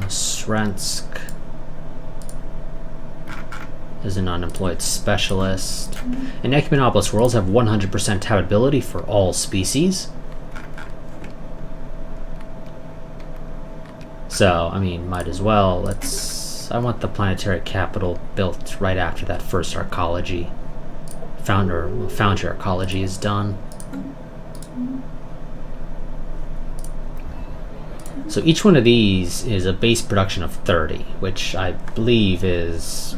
A: Srensk is an unemployed specialist. And Ecumenopolis worlds have 100% habitability for all species. So, I mean, might as well. I want the planetary capital built right after that first arcology. Foundry arcology is done. So each one of these is a base production of 30, which I believe is,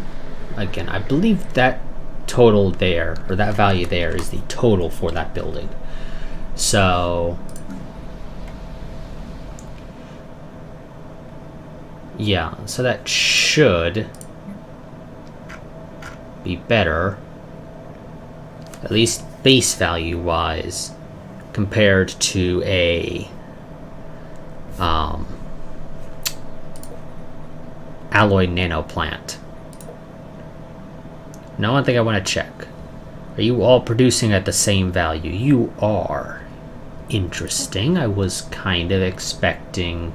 A: again, I believe that total there, or that value there, is the total for that building. So yeah, so that should be better, at least base value wise, compared to a alloy nano plant. Now, one thing I want to check. Are you all producing at the same value? You are. Interesting. I was kind of expecting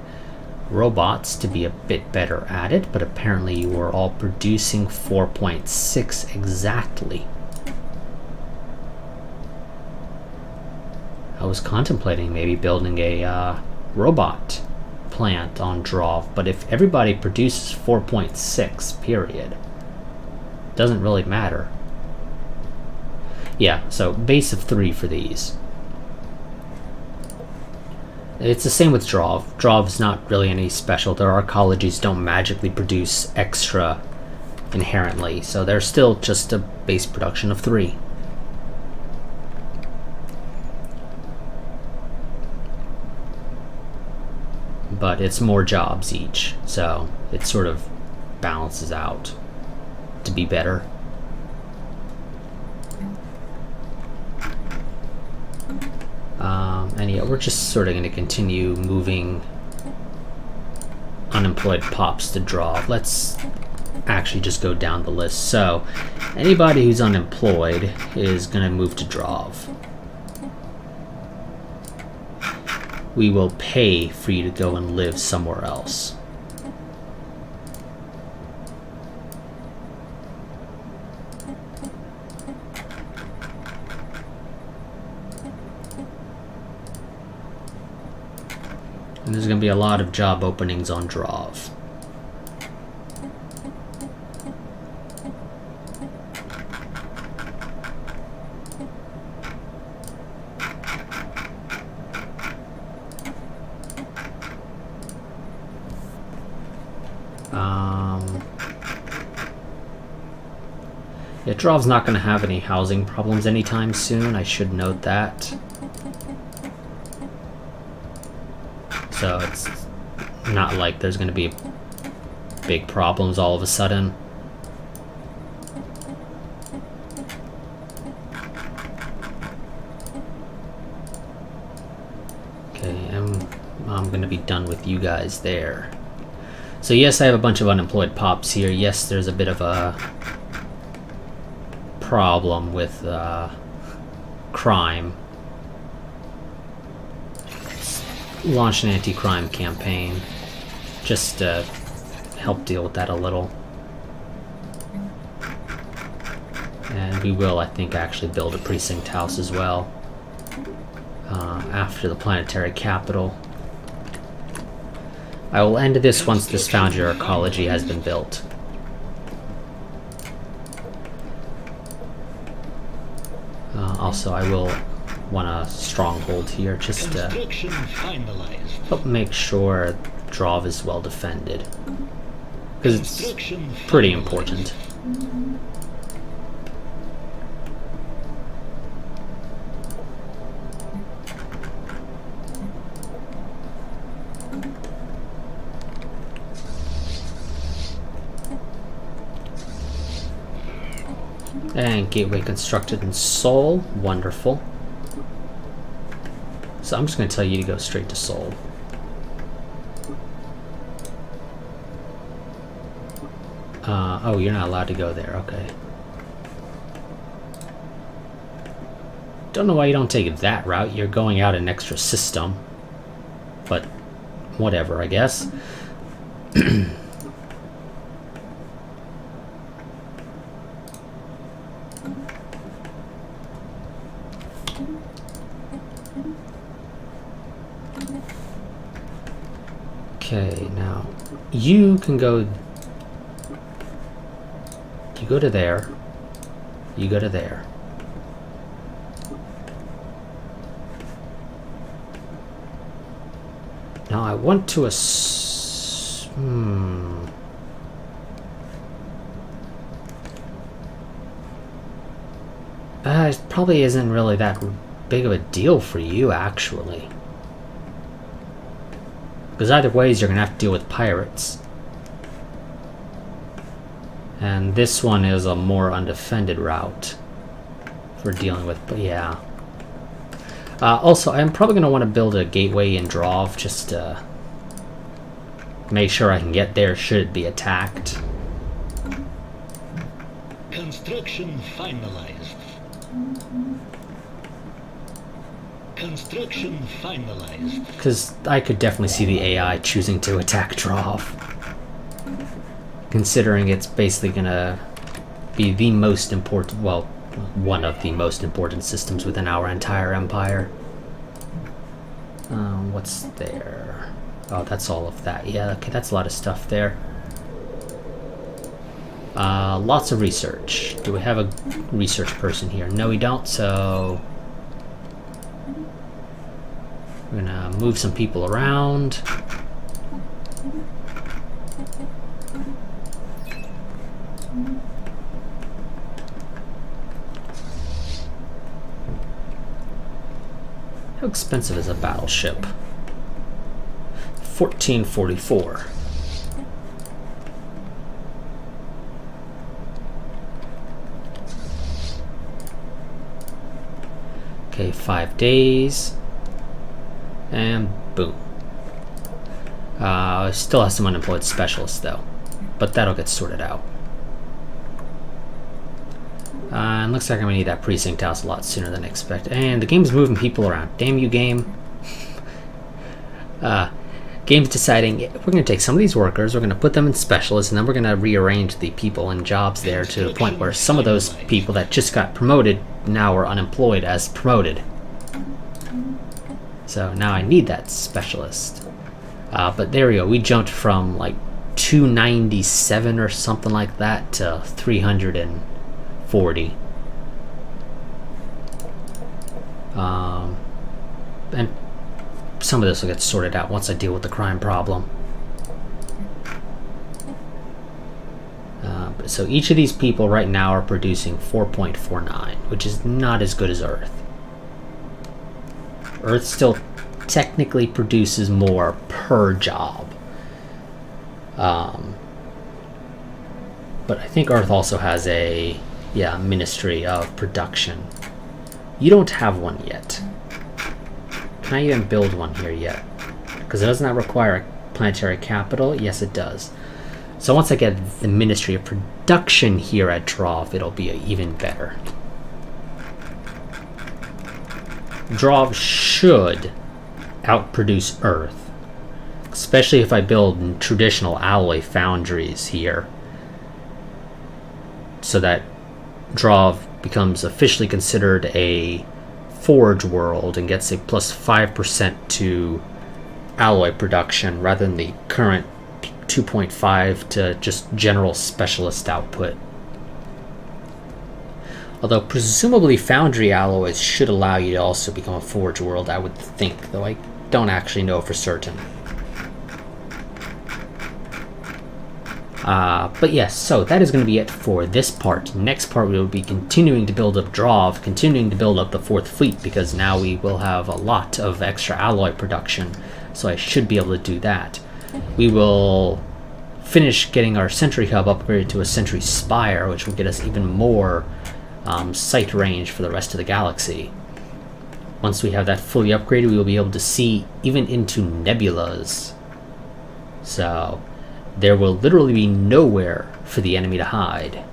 A: robots to be a bit better at it, but apparently you are all producing 4.6 exactly. I was contemplating maybe building a robot plant on Drov, but if everybody produces 4.6, period, doesn't really matter. Yeah, so base of 3 for these. It's the same with Drov. Drov's not really any special. Their arcologies don't magically produce extra inherently, so they're still just a base production of 3. But it's more jobs each, so it sort of balances out to be better. And yeah, we're just sort of going to continue moving unemployed pops to Drov. Let's actually just go down the list. So anybody who's unemployed is going to move to Drov. We will pay for you to go and live somewhere else. And there's going to be a lot of job openings on Drov. Yeah, Drov's not going to have any housing problems anytime soon. I should note that. So it's not like there's going to be big problems all of a sudden. Okay, and I'm going to be done with you guys there. So yes, I have a bunch of unemployed pops here. Yes, there's a bit of a problem with crime. Launch an anti-crime campaign just to help deal with that a little. And we will, I think, actually build a precinct house as well after the planetary capital. I will end this once this foundry ecology has been built. Also, I will want a stronghold here just to help make sure Drov is well defended, because it's pretty important. And gateway constructed in Seoul. Wonderful. So I'm just going to tell you to go straight to Seoul. Oh, you're not allowed to go there. Okay. Don't know why you don't take that route. You're going out an extra system. But whatever, I guess. Okay, now you can go. You go to there. You go to there. Now I want to it probably isn't really that big of a deal for you, actually. Because either ways, you're going to have to deal with pirates. And this one is a more undefended route for dealing with, but yeah. Also, I'm probably going to want to build a gateway in Drov just to make sure I can get there should it be attacked.
B: Construction finalized. Construction finalized.
A: Because I could definitely see the AI choosing to attack Drov. Considering it's basically going to be the most important, well, one of the most important systems within our entire empire. What's there? Oh, that's all of that. Yeah, okay, that's a lot of stuff there. Lots of research. Do we have a research person here? No, we don't, so we're gonna move some people around. How expensive is a battleship? 1444. Okay, 5 days. And boom. Still has some unemployed specialists though, but that'll get sorted out. And looks like I'm gonna need that precinct house a lot sooner than expected. And the game's moving people around. Damn you, game. Game's deciding we're gonna take some of these workers, we're gonna put them in specialists, and then we're gonna rearrange the people and jobs there to the point where some of those people that just got promoted now are unemployed as promoted. So now I need that specialist. But there we go. We jumped from like 297 or something like that to 340. And some of this will get sorted out once I deal with the crime problem. So each of these people right now are producing 4.49, which is not as good as Earth. Earth still technically produces more per job. But I think Earth also has a, Ministry of Production. You don't have one yet. Can I even build one here yet? Because it does not require a planetary capital. Yes, it does. So once I get the Ministry of Production here at Drov, it'll be even better. Drov should outproduce Earth, especially if I build traditional alloy foundries here, so that Drov becomes officially considered a forge world and gets a plus 5% to alloy production rather than the current 2.5 to just general specialist output. Although presumably foundry alloys should allow you to also become a forge world, I would think, though I don't actually know for certain. But yes, so that is going to be it for this part. Next part we will be continuing to build up Drov, continuing to build up the 4th Fleet, because now we will have a lot of extra alloy production, so I should be able to do that. We will finish getting our Sentry Hub upgraded to a Sentry Spire, which will get us even more sight range for the rest of the galaxy. Once we have that fully upgraded, we will be able to see even into nebulas. So there will literally be nowhere for the enemy to hide.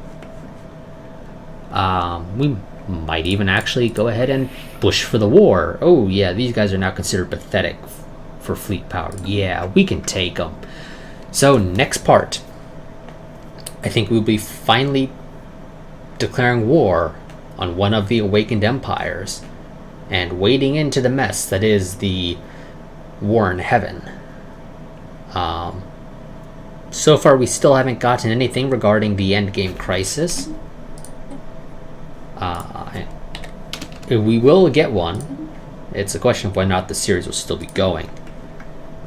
A: We might even actually go ahead and push for the war. Oh yeah, these guys are now considered pathetic for fleet power. Yeah, we can take them. So next part, I think we'll be finally declaring war on one of the awakened empires and wading into the mess that is the war in heaven. So far we still haven't gotten anything regarding the endgame crisis. We will get one. It's a question of whether or not the series will still be going.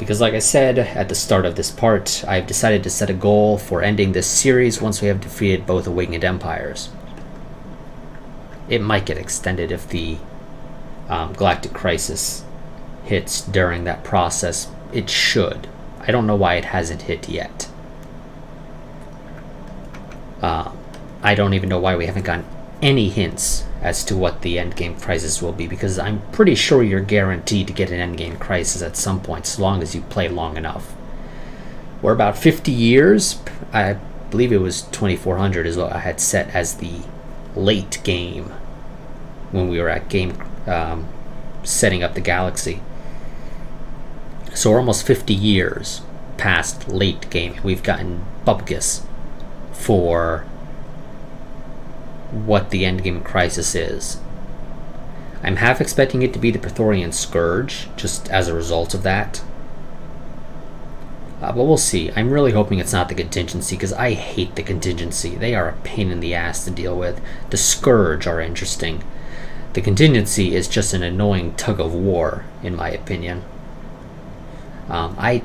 A: Because like I said at the start of this part, I've decided to set a goal for ending this series once we have defeated both Awakened Empires. It might get extended if the Galactic Crisis hits during that process. It should. I don't know why it hasn't hit yet. I don't even know why we haven't gotten any hints as to what the endgame crisis will be, because I'm pretty sure you're guaranteed to get an endgame crisis at some point, as long as you play long enough. We're about 50 years. I believe it was 2400 is what I had set as the late game when we were at game setting up the galaxy. So we're almost 50 years past late game. We've gotten bupkis for what the endgame crisis is. I'm half expecting it to be the Praetorian Scourge, just as a result of that. But we'll see. I'm really hoping it's not the contingency, because I hate the contingency. They are a pain in the ass to deal with. The Scourge are interesting. The contingency is just an annoying tug of war, in my opinion. I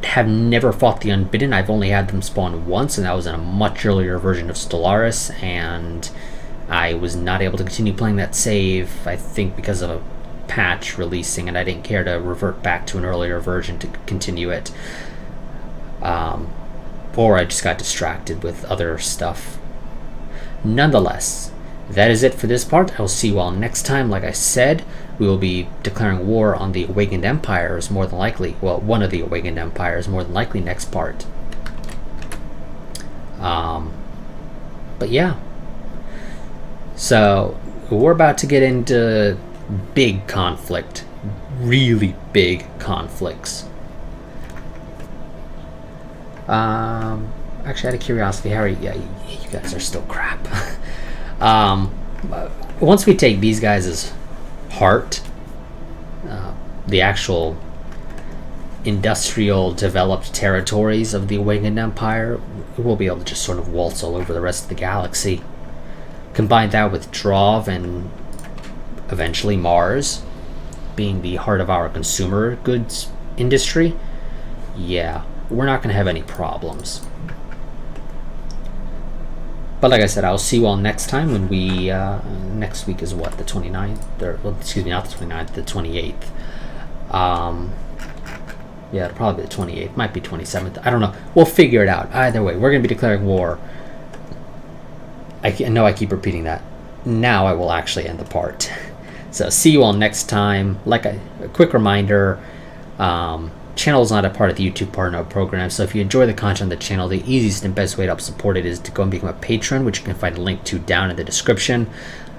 A: have never fought the Unbidden. I've only had them spawn once, and that was in a much earlier version of Stellaris, and I was not able to continue playing that save, I think because of a patch releasing, and I didn't care to revert back to an earlier version to continue it. Or I just got distracted with other stuff. Nonetheless, that is it for this part. I will see you all next time. Like I said, we will be declaring war on the Awakened Empires, more than likely. Well, one of the Awakened Empires, more than likely next part. But yeah. So, we're about to get into big conflict. Really big conflicts. Actually, out of curiosity, Harry, yeah, you guys are still crap. Once we take these guys' heart, the actual industrial developed territories of the Awakened Empire, we'll be able to just sort of waltz all over the rest of the galaxy. Combine that with Drov and eventually Mars being the heart of our consumer goods industry, yeah, we're not going to have any problems. But like I said, I'll see you all next time when we, next week is what, the 29th? Or, well, excuse me, not the 29th, the 28th. Yeah, it'll probably be the 28th, might be 27th, I don't know. We'll figure it out. Either way, we're going to be declaring war. I know I keep repeating that. Now I will actually end the part. So see you all next time. Like a quick reminder, channel is not a part of the YouTube Partner program, so if you enjoy the content of the channel, the easiest and best way to help support it is to go and become a patron, which you can find a link to down in the description.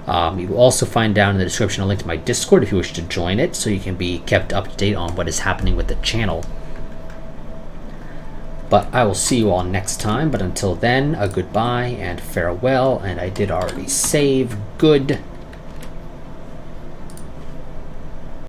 A: You will also find down in the description a link to my Discord if you wish to join it, so you can be kept up to date on what is happening with the channel. But I will see you all next time, but until then, a goodbye and farewell, and I did already save. Good